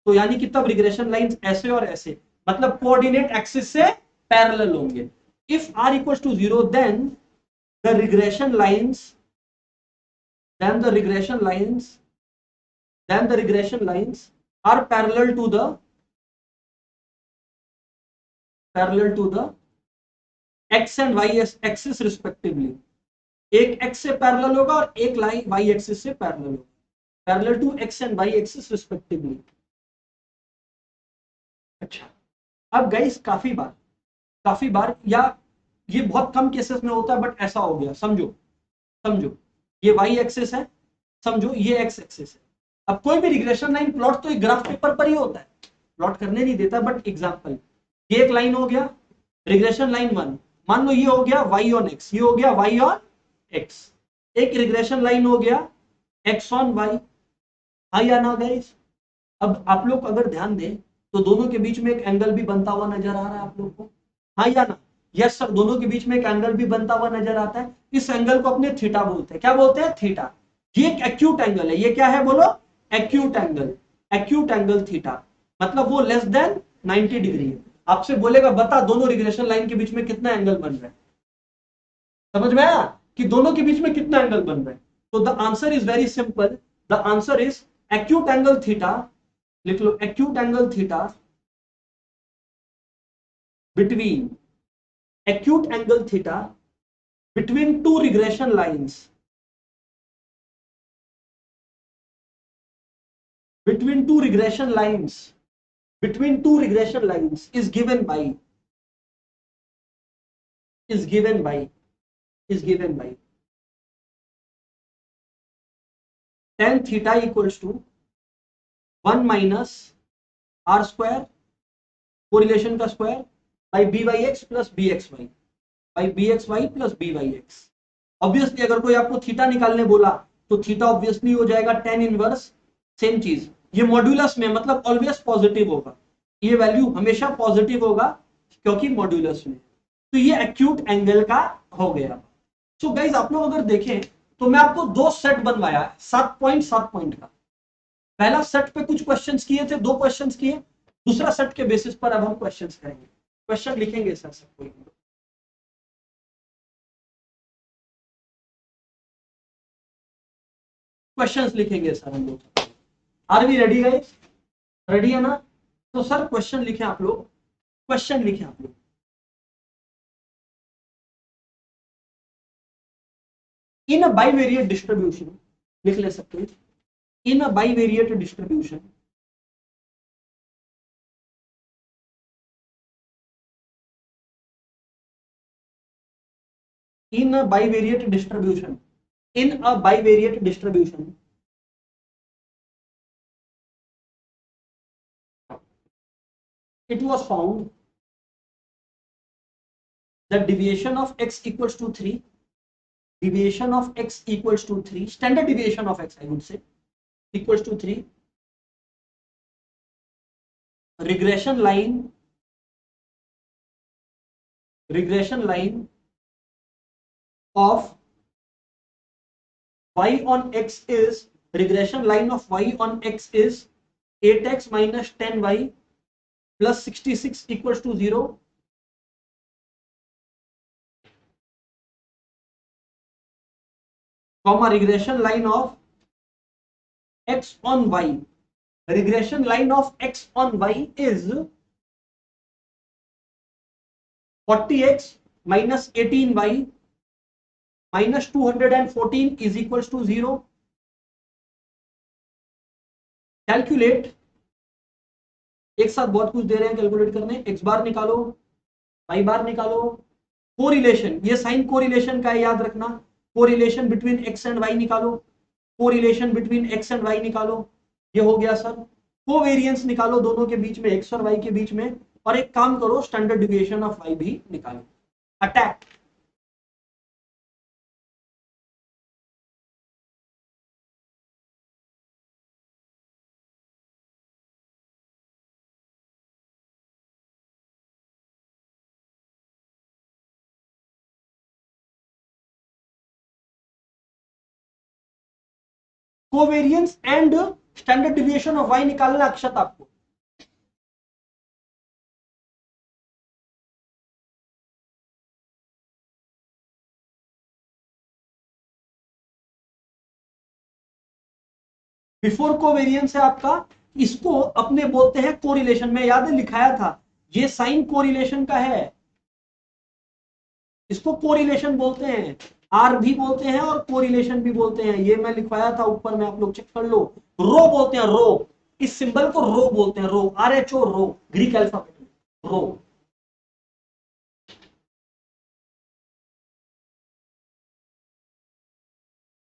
तो यानी कि तब रिग्रेशन लाइंस ऐसे और ऐसे, मतलब कोऑर्डिनेट एक्सिस से पैरेलल होंगे। If r equals to zero, then the regression lines then the regression lines then the regression lines are parallel to the x and y axis respectively। एक x से parallel होगा और एक line y axis से parallel होगा, parallel to x and y axis respectively. अच्छा, अब guys काफी बार या ये बहुत कम केसेस में होता है, बट ऐसा हो गया, समझो समझो ये y एक्सिस है, समझो ये x एक्सिस है। अब कोई भी रिग्रेशन लाइन प्लॉट तो एक ग्राफ पेपर पर ही होता है, प्लॉट करने नहीं देता, बट एग्जांपल ये एक लाइन हो गया रिग्रेशन लाइन वन, मान लो ये हो गया y ऑन x, ये हो गया y ऑन x, एक रिग्रेशन लाइन हो गया x ऑन y। हाँ या ना गाइस? अब आप लोग अगर ध्यान दें तो दोनों के बीच में एक एंगल भी बनता हुआ नजर आ रहा है आप लोग को, हाँ या ना? यस सर, दोनों के बीच में एक एंगल भी बनता हुआ नजर आता है। इस एंगल को अपने थीटा बोलते हैं, क्या बोलते हैं? थीटा। ये एक एक्यूट एंगल है, ये क्या है बोलो? Acute angle, acute angle theta, मतलब वो लेस देन 90 डिग्री है। आपसे बोलेगा बता दोनों रिग्रेशन लाइन के बीच में कितना एंगल बन रहा है, समझ में आया कि दोनों के बीच में कितना एंगल बन रहा है? तो the answer is very simple, the answer is acute angle theta, लिख लो acute angle theta between acute angle theta between two regression lines, between two regression lines, between two regression lines is given by is given by is given by tan theta equals to 1 minus r square correlation का square by b y x plus b x y, by b x y plus b y x. Obviously अगर कोई आपको theta निकालने बोला तो theta obviously हो जाएगा tan inverse, same चीज, ये मॉड्यूलस में मतलब ऑलवेज पॉजिटिव होगा, ये वैल्यू हमेशा पॉजिटिव होगा क्योंकि मॉड्यूलस में। तो ये एक्यूट एंगल का हो गया। सो गाइज आप लोग अगर देखें तो मैं आपको दो सेट बनवाया 7 पॉइंट का। पहला सेट पे कुछ क्वेश्चंस किए थे, दो क्वेश्चंस किए, दूसरा सेट के बेसिस पर अब हम क्वेश्चंस करेंगे। क्वेश्चन लिखेंगे सर सब कोई, क्वेश्चंस लिखेंगे सर हम लोग। Are we ready guys? Ready है ना? तो सर क्वेश्चन लिखें आप लोग, क्वेश्चन लिखें आप लोग। इन अ बाइवेरिएट डिस्ट्रीब्यूशन, लिख ले सकते हैं, in a bivariate distribution in a bivariate distribution, in a bivariate distribution, it was found that deviation of x equals to 3, deviation of x equals to 3, standard deviation of x I would say equals to 3, regression line of y on x is, regression line of y on x is 8x minus 10y plus 66 equals to 0, comma regression line of x on y, regression line of x on y is 40x minus 18y minus 214 is equals to 0. Calculate, एक साथ बहुत कुछ दे रहे हैं calculate करने, x बार निकालो, y बार निकालो, correlation, ये साइन कोरिलेशन का है याद रखना, correlation between x and y निकालो, correlation between x and y निकालो, ये हो गया सर। कोवेरिएंस निकालो दोनों के बीच में, x और y के बीच में, और एक काम करो स्टैंडर्ड डिविएशन ऑफ y भी निकालो। Attack. Covariance and standard deviation of y निकालना अक्षत आपको। बिफोर कोवेरियंस है आपका, इसको अपने बोलते हैं कोरिलेशन में, याद है लिखाया था ये साइन कोरिलेशन का है, इसको कोरिलेशन बोलते हैं, आर भी बोलते हैं और कोरिलेशन भी बोलते हैं, ये मैं लिखवाया था ऊपर में, आप लोग चेक कर लो। रो बोलते हैं, रो, इस सिंबल को रो बोलते हैं, रो, RHO, रो, ग्रीक अल्फाबेट में रो।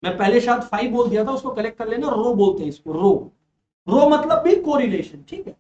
मैं पहले शायद 5 बोल दिया था, उसको कलेक्ट कर लेना, रो बोलते हैं इसको, रो। रो मतलब भी कोरिलेशन, ठीक है।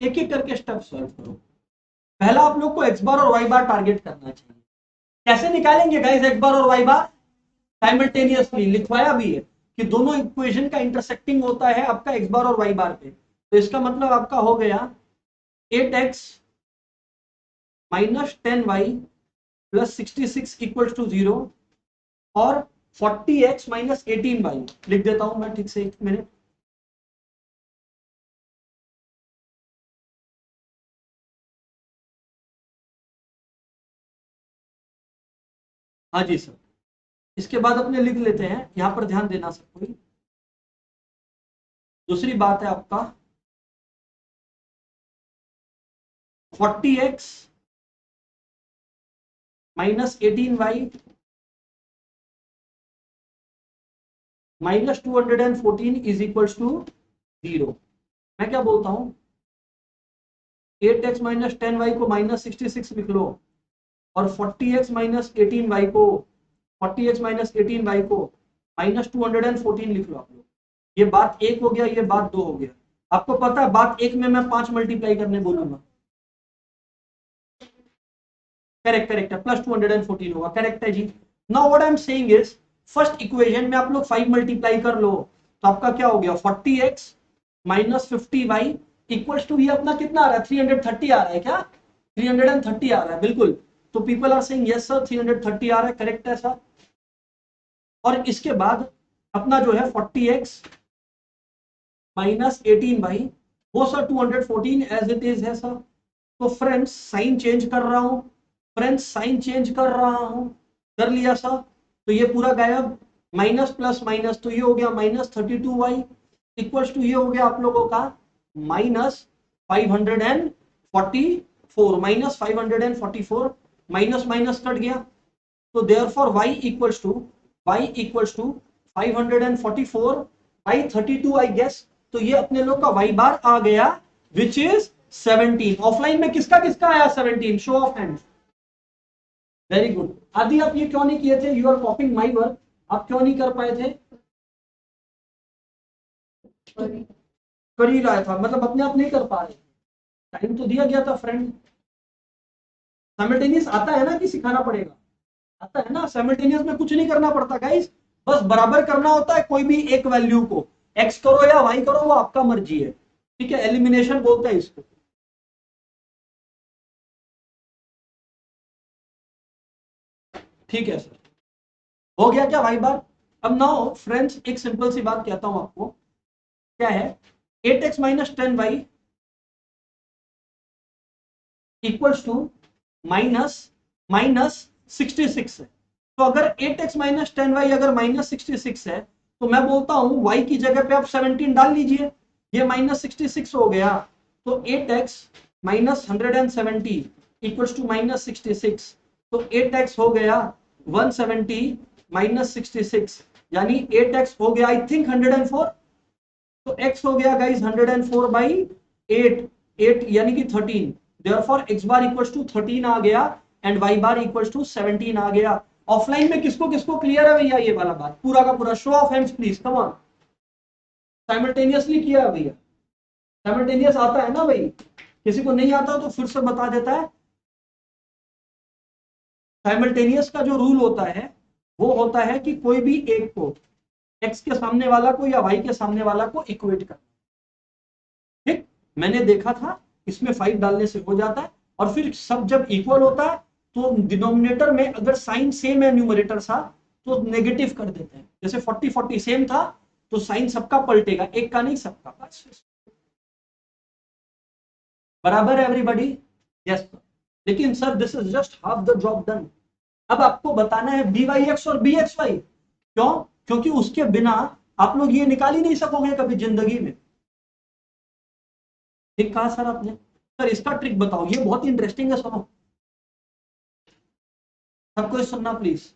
एक एक करके स्टेप सॉल्व करो। पहला आप लोग को एक्स बार और वाई बार टारगेट करना चाहिए। कैसे निकालेंगे गाइस एक्स बार और वाई बार? साइमल्टेनियसली लिखवाया भी है कि दोनों इक्वेशन का इंटरसेक्टिंग होता है आपका एक्स बार और वाई बार पे। तो इसका मतलब आपका हो गया 8x माइनस 10y प्लस 66 इक्वल्स टू 0 और 40x माइनस 18y। लिख देता हूं मैं ठीक से, एक मिनट। हाँ जी सर, इसके बाद अपने लिख लेते हैं, यहां पर ध्यान देना सब कोई। दूसरी बात है आपका 40x माइनस 18y माइनस 214 इज इक्वल्स टू 0। मैं क्या बोलता हूं, 8x माइनस 10y को माइनस 66 लिख लो और 40x माइनस 18y को 40x माइनस 18y को माइनस 214 लिख लो आप लोग। ये बात एक हो गया, ये बात दो हो गया। आपको पता है बात एक में मैं 5 मल्टीप्लाई करने बोलूंगा। करेक्ट, करेक्ट है, प्लस 214 होगा, करेक्ट है जी। Now what I am saying is, first equation में आप लोग 5 मल्टीप्लाई कर लो तो आपका क्या हो गया 40x minus 50y equals to, ये अपना कितना आ रहा है 330 आ रहा है क्या, 330 आ रहा है बिल्कुल। तो people are saying yes sir 330 आ रहा है, करेक्ट है सर। और इसके बाद अपना जो है 40x माइनस 18y वो सर 214 एज इट इज है सर। तो फ्रेंड्स साइन चेंज कर रहा हूं, फ्रेंड्स साइन चेंज कर रहा हूं, कर लिया सर। तो ये पूरा गायब, माइनस प्लस माइनस, तो ये हो गया माइनस 32y इक्वल्स टू, ये हो गया आप लोगों का minus 544, minus 544, minus minus cut गया। तो therefore y equals to 544 by 32 I guess. तो ये अपने लोग का y बार आ गया विच इज 17। ऑफलाइन में किसका किसका आया 17? Show of hand. Very good. Aadi आप ये क्यों नहीं किए थे, you are copying my work, आप क्यों नहीं कर पाए थे? कर ही रहा था, मतलब अपने आप नहीं कर पा रहे, टाइम तो दिया गया था फ्रेंड। साइमल्टेनियस आता है ना कि सिखाना पड़ेगा? आता है ना, साइमल्टेनियस में कुछ नहीं करना पड़ता गाइस, बस बराबर करना होता है कोई भी एक वैल्यू को, एक्स करो या वाई करो वो आपका मर्जी है, ठीक है, एलिमिनेशन बोलते हैं इसको। ठीक है सर, हो गया क्या वाई बार? अब नाउ फ्रेंड्स एक सिंपल सी बात कहता हूं आपको, क्या है 8x माइनस 10y equals to minus minus 66 है। तो अगर 8x माइनस 10y अगर माइनस 66 है तो मैं बोलता हूं y की जगह पे आप 17 डाल लीजिए, ये माइनस 66 हो गया। तो 8x minus 170 equals to minus 66, तो 8x हो गया 170 माइनस 66, यानी 8x हो गया आई थिंक 104। तो x हो गया गाइस 104 बाई 8, 8 यानी कि 13, therefore x bar equals to 13 आ गया and y bar equals to 17 आ गया। ऑफलाइन में किसको किसको क्लियर है भैया ये वाला बात? पूरा का पूरा show off hands please, come on. Simultaneously किया है भैया? साइमल्टेनियस आता है ना भाई? किसी को नहीं आता तो फिर से बता देता है। साइमल्टेनियस का जो रूल होता है वो होता है कि कोई भी एक को x के सामने वाला को या y के सामने वाला को इक्वेट कर, ठीक? मैंने देखा था इसमें 5 डालने से हो जाता है, और फिर सब जब इक्वल होता है तो डिनोमिनेटर में अगर साइन सेम है न्यूमरेटर सा तो नेगेटिव कर देते हैं। जैसे 40-40 सेम था तो साइन सबका पलटेगा, एक का नहीं सबका। बस बराबर है एवरीबॉडी? यस। लेकिन sir this is just half the job done. अब आपको बताना है बी वाई एक्स और बी एक्स वाई। क्यों? क्योंकि उसके बिना आप लोग ये निकाल ही नहीं सकोगे कभी जिंदगी में। ठीक कहा सर आपने। सर इसका ट्रिक बताओ, ये बहुत इंटरेस्टिंग है, सुनो सबको सुनना प्लीज।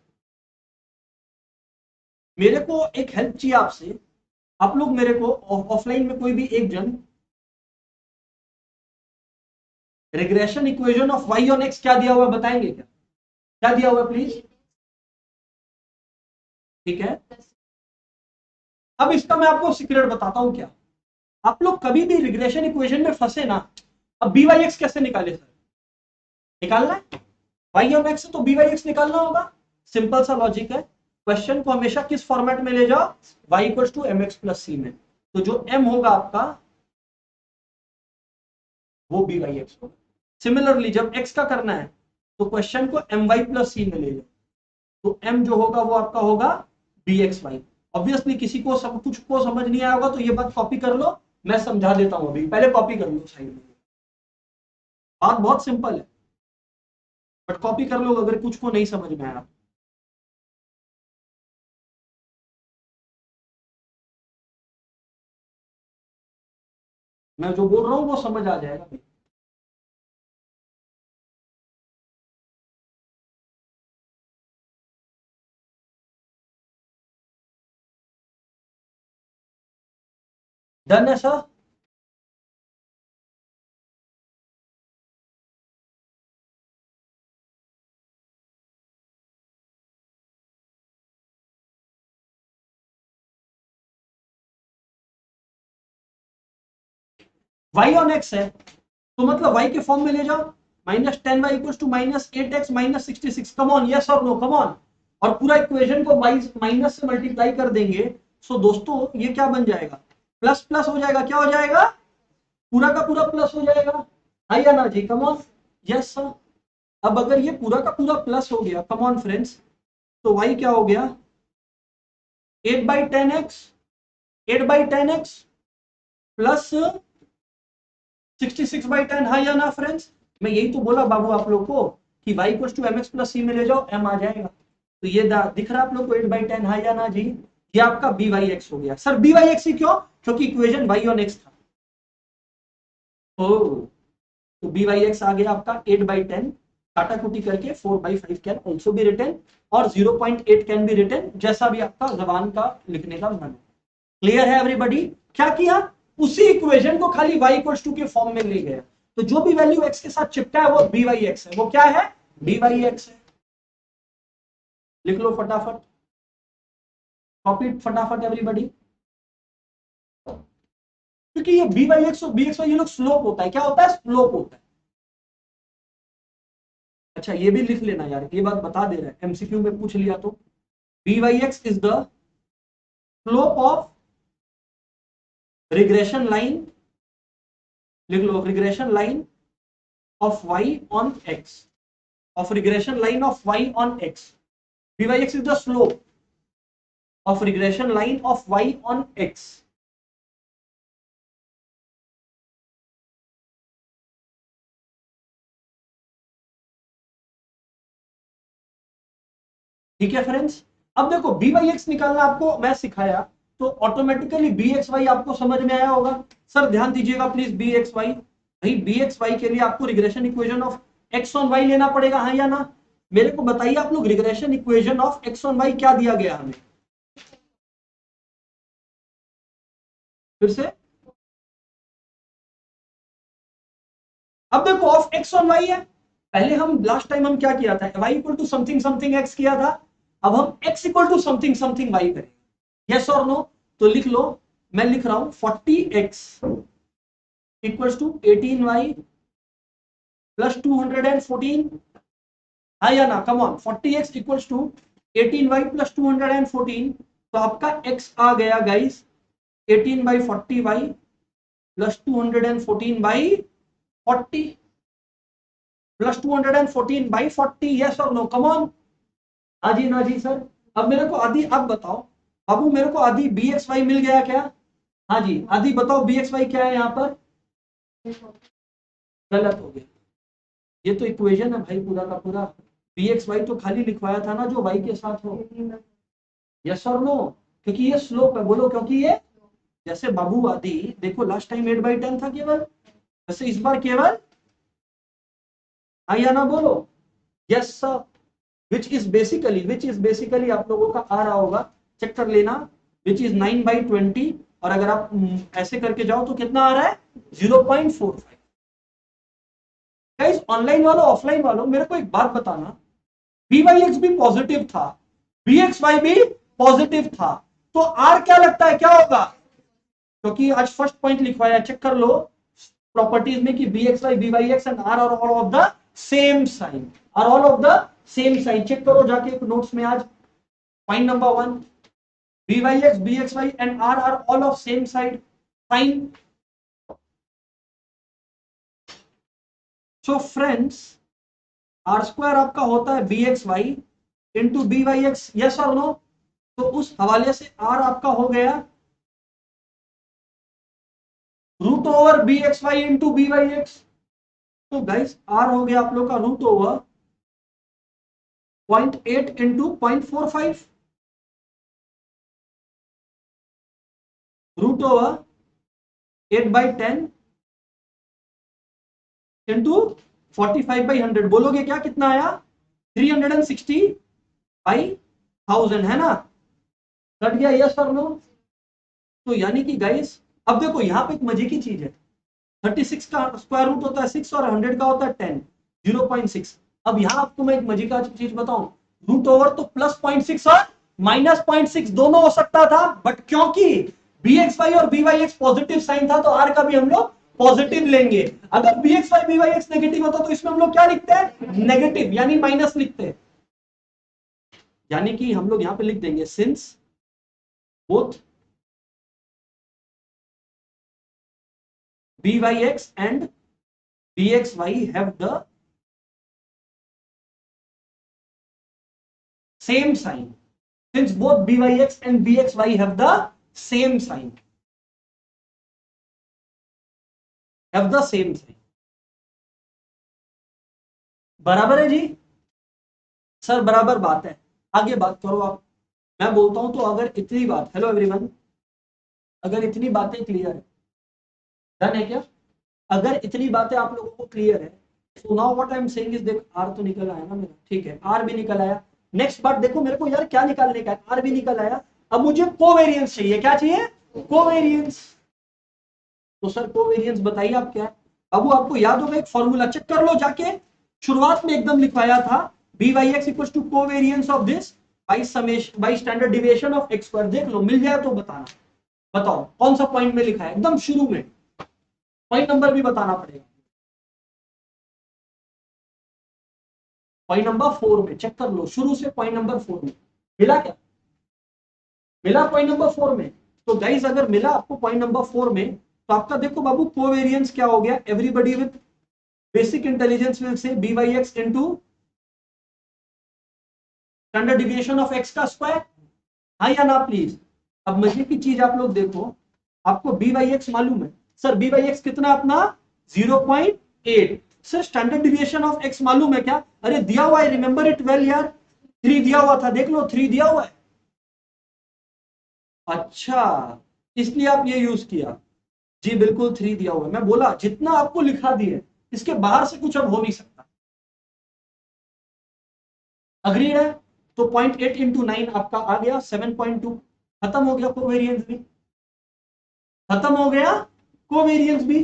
मेरे को एक हेल्प चाहिए आपसे। आप लोग मेरे को ऑफलाइन में कोई भी एक जन regression equation of y on x क्या दिया हुआ है बताएंगे क्या? क्या दिया हुआ है प्लीज? ठीक है, अब इसका मैं आपको सीक्रेट बताता हूं क्या। आप लोग कभी भी रिग्रेशन इक्वेशन में फंसे ना, अब बी वाई एक्स कैसे निकाले सर? निकालना है वाई ऑन एक्स तो बी वाई एक्स निकालना होगा। सिंपल सा लॉजिक है। क्वेश्चन को हमेशा किस फॉर्मेट में ले जाओ? y equals to m x plus c में। तो जो m होगा आपका वो बी वाई एक्स होगा। सिमिलरली जब x का करना है तो क्वेश्चन को एम वाई प्लस सी में ले लो, तो m जो होगा वो आपका होगा बी एक्स वाई। ऑब्वियसली किसी को सब कुछ को समझ नहीं आया होगा तो ये बात कॉपी कर लो, मैं समझा देता हूं अभी, पहले कॉपी कर लो साइड में। बात बहुत सिंपल है, बट कॉपी कर लो अगर कुछ को नहीं समझ में आया। मैं जो बोल रहा हूं वो समझ आ जाएगा। डन है सर? y ऑन x है तो मतलब y के फॉर्म में ले जाओ, -10y equals to -8x -66। Come on, yes और नो, कम ऑन। और पूरा इक्वेशन को y माइनस से मल्टीप्लाई कर देंगे। सो दोस्तों ये क्या बन जाएगा? प्लस प्लस हो जाएगा। क्या हो जाएगा? पूरा का पूरा प्लस हो जाएगा। है या ना जी? Come on, yes sir. अब अगर ये पूरा का पूरा प्लस हो गया, कम ऑन फ्रेंड्स, तो y क्या हो गया? 8/10x, 8/10x plus 66/10। हाँ या ना फ्रेंड्स? मैं यही तो बोला बाबू आप लोग को कि y equals to m x plus c में ले जाओ, m आ जाएगा। तो ये दिख रहा है आप लोग को 8/10। हाँ या ना जी? ये आपका बी वाई एक्स हो गया। सर बी वाई एक्स ही क्यों? क्योंकि इक्वेशन y ऑन एक्स था। ओ, तो बी वाई एक्स आ गया आपका 8/10, काटा कुटी करके 4/5 कैन ऑल्सो बी रिटन, और 0.8 कैन बी रिटन, जैसा भी आपका जबान का लिखने का मन हो। क्लियर है एवरीबॉडी? क्या किया? उसी इक्वेशन को खाली y इक्वल्स टू के फॉर्म में ले गया। तो जो भी वैल्यू x के साथ चिपका है वो बी वाई एक्स है। वो क्या है? बी वाई एक्स है। लिख लो फटाफट, कॉपी फटाफट एवरीबॉडी। क्योंकि ये बी वाई एक्स और बी एक्स वाई ये लोग स्लोप होता है। क्या होता है? स्लोप होता है। अच्छा ये भी लिख लेना यार, ये बात बता दे रहा है, एमसीक्यू में पूछ लिया तो। B y x is the slope of regression line, लिख लो, regression line of y on x, of regression line of y on x. Vyx is the slope of regression line of y on x. ठीक है friends? अब देखो B y x निकालना आपको मैं सिखाया तो ऑटोमेटिकली बी एक्स वाई आपको समझ में आया होगा। सर ध्यान दीजिएगा प्लीज, बी एक्स वाई, भाई बी एक्स वाई के लिए आपको regression equation of x on y लेना पड़ेगा। हाँ या ना? मेरे को बताइए आप लोग, regression equation of x on y क्या दिया गया हमें? फिर से अब देखो ऑफ एक्स ऑन वाई है, पहले हम लास्ट टाइम हम क्या किया था, y equal to something something x किया था, अब हम x equal to something something y करेंगे, यस और नो? तो लिख लो, मैं लिख रहा हूं 40x equals to 18y plus 214, हाँ या ना, come on, 40x equals to 18y plus 214, तो आपका x आ गया guys 18/40y plus 214/40 plus 214/40, yes और नो, कम ऑन, हाँ जी ना जी सर। अब मेरे को आदि, अब बताओ बाबू, मेरे को आदि बी एक्स वाई मिल गया क्या? हाँ जी, आदि बताओ बी एक्स वाई क्या है यहाँ पर? गलत हो गया, ये तो इक्वेशन है भाई पूरा का पूरा, बी एक्स वाई तो खाली लिखवाया था ना जो वाई के साथ हो, यस और नो? क्योंकि ये स्लोप है, बोलो क्योंकि ये, जैसे बाबू आदि देखो लास्ट टाइम 8/10 था केवल, वैसे इस बार केवल, हाँ या ना बोलो, yes sir. Which is basically आप लोगों का आ रहा होगा, चेक कर लेना, विच इज 9/20, और अगर आप ऐसे करके जाओ तो कितना आ रहा है, 0.45। गाइस ऑनलाइन वालों ऑफलाइन वालों मेरे को एक बात बताना, बी वाई एक्स भी पॉजिटिव था, बी एक्स वाई भी पॉजिटिव था, तो आर क्या लगता है क्या होगा? क्योंकि आज फर्स्ट पॉइंट लिखवाया, चेक कर लो प्रॉपर्टीज में कि b x y b y x and r r all of the same sign, r all of the same sign, check करो जाके नोट्स में आज, point number 1, b y x b x y and r r all of same side sign. So friends, r square आपका होता है b x y into b y x, yes और no? तो उस हवाले से आर आपका हो गया root over b x y into b y x, तो गाइस आर हो गया आप लोग का root over 0.8 into 0.45, root over 8/10 into 45/100, बोलोगे क्या कितना आया? 360/1000 है ना, कट गया, यस और नो? तो यानी कि गाइस अब देखो यहाँ पे एक मजे की चीज है, 36 का स्क्वायर रूट होता है 6 और 100 का होता है 10, 0.6। अब यहाँ आपको मैं एक मजे का चीज बताऊं, रूट ओवर तो +0.6 और -0.6 दोनों हो सकता था, बट क्योंकि बी एक्स वाई और b y x positive sign था तो आर का भी हम लोग पॉजिटिव लेंगे, अगर b x y b y x negative होता तो इसमें हम लोग क्या लिखते हैं, नेगेटिव यानी माइनस लिखते हैं, यानी कि हम लोग यहां पे लिख देंगे since both byx and bxy have the same sign, since both byx and bxy have the same sign, बराबर है जी सर, बराबर बात है, आगे बात करो आप। मैं बोलता हूं तो अगर इतनी बात, हेलो एवरीवन, अगर इतनी बातें क्लियर है, डन है क्या? अगर इतनी बातें आप लोगों को क्लियर है, so now what I am saying is, देख आर तो निकल आया ना मेरा, ठीक है, आर भी निकल आया। नेक्स्ट बात देखो, मेरे को यार क्या निकालने का है, आर भी निकल आया, अब मुझे कोवेरियंस चाहिए, क्या चाहिए? कोवेरियंस। तो सर कोवेरियंस बताइए आप क्या है? बाबू आपको याद होगा एक फॉर्मूला, चेक कर लो जाके, शुरुआत में एकदम लिखवाया था, b y x equal to covariance of this by summation by standard deviation of x square, देख लो मिल जाए तो बताना, बताओ कौन सा पॉइंट में लिखा है, एकदम शुरू में, पॉइंट नंबर भी बताना पड़ेगा, पॉइंट नंबर 4 में, चेक कर लो शुरू से, पॉइंट नंबर 4 में मिला क्या? मिला पॉइंट नंबर 4 में? तो गाइस अगर मिला आपको पॉइंट नंबर 4 में, तो आपका देखो बाबू कोवेरियंस क्या हो गया, everybody with basic intelligence will say b y x into standard deviation of x का स्क्वायर, हाँ या ना प्लीज? अब मजे की चीज आप लोग देखो, आपको बी वाई एक्स मालूम है, सर बी वाई एक्स कितना अपना 0.8, sir standard deviation of x मालूम है क्या? अरे दिया हुआ है, रिमेंबर इट वेल यार, 3 दिया हुआ था, देख लो 3 दिया हुआ है, अच्छा इसलिए आप ये यूज किया, जी बिल्कुल 3 दिया हुआ है, मैं बोला जितना आपको लिखा दिया इसके बाहर से कुछ अब हो नहीं सकता, अग्रीड है? तो 0.8 इंटू 9 आपका आ गया 7.2, खत्म हो गया कोवेरियंस भी, खत्म हो गया कोवेरियंस भी,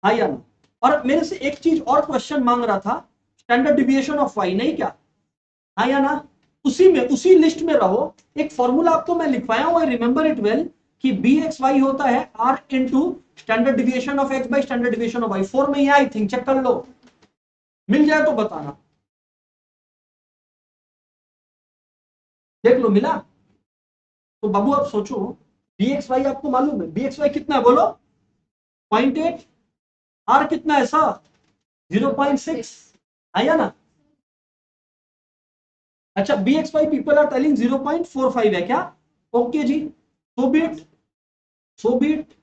हाँ या ना? और मेरे से एक चीज और क्वेश्चन मांग रहा था, स्टैंडर्ड डिविएशन ऑफ वाई, नहीं क्या? हाँ या ना? उसी में, उसी लिस्ट में रहो। एक फॉर्मूला आपको मैं लिखवाया हूं, आई रिमेंबर इट वेल, कि बी एक्स वाई होता है r into standard deviation of x by standard deviation of y. 4 में ही आई थिंक, चेक कर लो, मिल जाए तो बताना। देख लो मिला? तो बाबू आप सोचो, बी एक्स वाई आपको मालूम है, बी एक्स वाई कितना है बोलो? 0.8। आर कितना है सर? 0.6। आया ना? अच्छा, b x y people are telling 0.45 है क्या? ओके जी, सो बीट, सो बीट।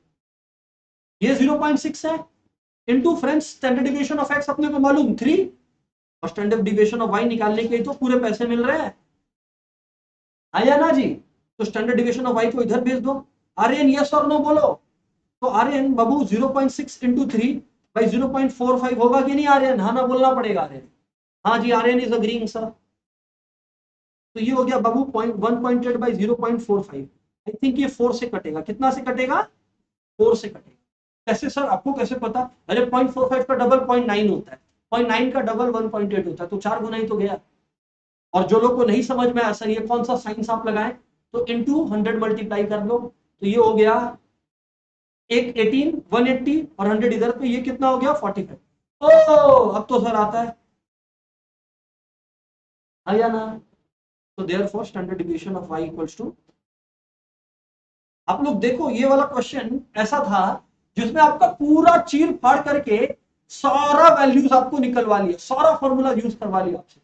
ये 0.6 है into friends standard deviation of x अपने को मालूम 3, और स्टैंडर्ड डिविएशन ऑफ वाई निकालने के तो पूरे पैसे मिल रहे हैं। आया ना जी? तो स्टैंडर्ड डिविएशन ऑफ वाई को इधर भेज दो। आर्यन यस और नो बोलो। तो आर्यन बाबू 0.6 इंटू 3 बाई 0.45 होगा कि नहीं आर्यन? हाँ ना बोलना पड़ेगा आर्यन। हाँ जी, आर्यन इज अग्रीइंग सर। तो ये हो गया बाबू 1.8 बाई 0.45। आई थिंक ये 4 से कटेगा। कितना से कटेगा? 4 से कटेगा। कैसे सर, आपको कैसे पता? अरे 0.45 का डबल 0.9 होता है, 0.9 का डबल 1.8 होता है, तो 4 गुना ही तो गया। और जो लोग को नहीं समझ में आया सर ये कौन सा साइंस आप लगाएं, तो इनटू 100 मल्टीप्लाई कर लो, तो ये हो गया एक 18, 180 और 100 इधर, तो ये कितना हो गया? 45। ओ अब तो सर आता है, आया ना? तो therefore standard deviation of y equals to, आप लोग देखो ये वाला क्वेश्चन ऐसा था जिसमें आपका पूरा चीर फाड़ करके सारा वैल्यूज आपको निकलवा लिया, सारा फॉर्मूला यूज करवा लिया आपसे।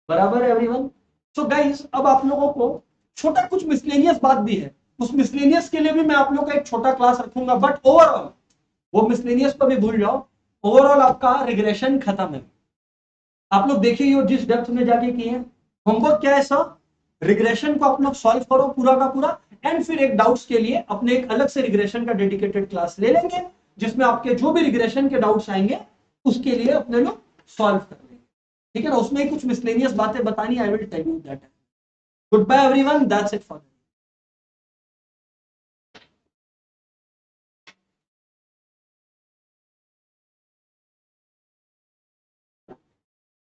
बराबर है एवरीवन? सो गाइस, अब आप लोगों को छोटा कुछ मिसलेनियस बात भी है, उस मिसलेनियस के लिए भी मैं आप लोगों का एक छोटा क्लास रखूंगा, बट ओवरऑल वो मिसलेनियस को भी भूल जाओ। ओवरऑल आपका रिग्रेशन खत्म है। आप लोग देखिए जिस डेप्थ में जाके किए हैं। होमवर्क क्या है सर? रिग्रेशन को आप लोग सॉल्व करो पूरा का पूरा, एंड फिर एक डाउट्स के लिए अपने एक अलग से रिग्रेशन का डेडिकेटेड क्लास ले लेंगे, जिसमें आपके जो भी रिग्रेशन के डाउट्स आएंगे उसके लिए अपने लोग सॉल्व कर लेंगे। ठीक है ना? उसमें कुछ मिसलेनियस बातें बतानी, I will tell you that. Good bye everyone, that's it for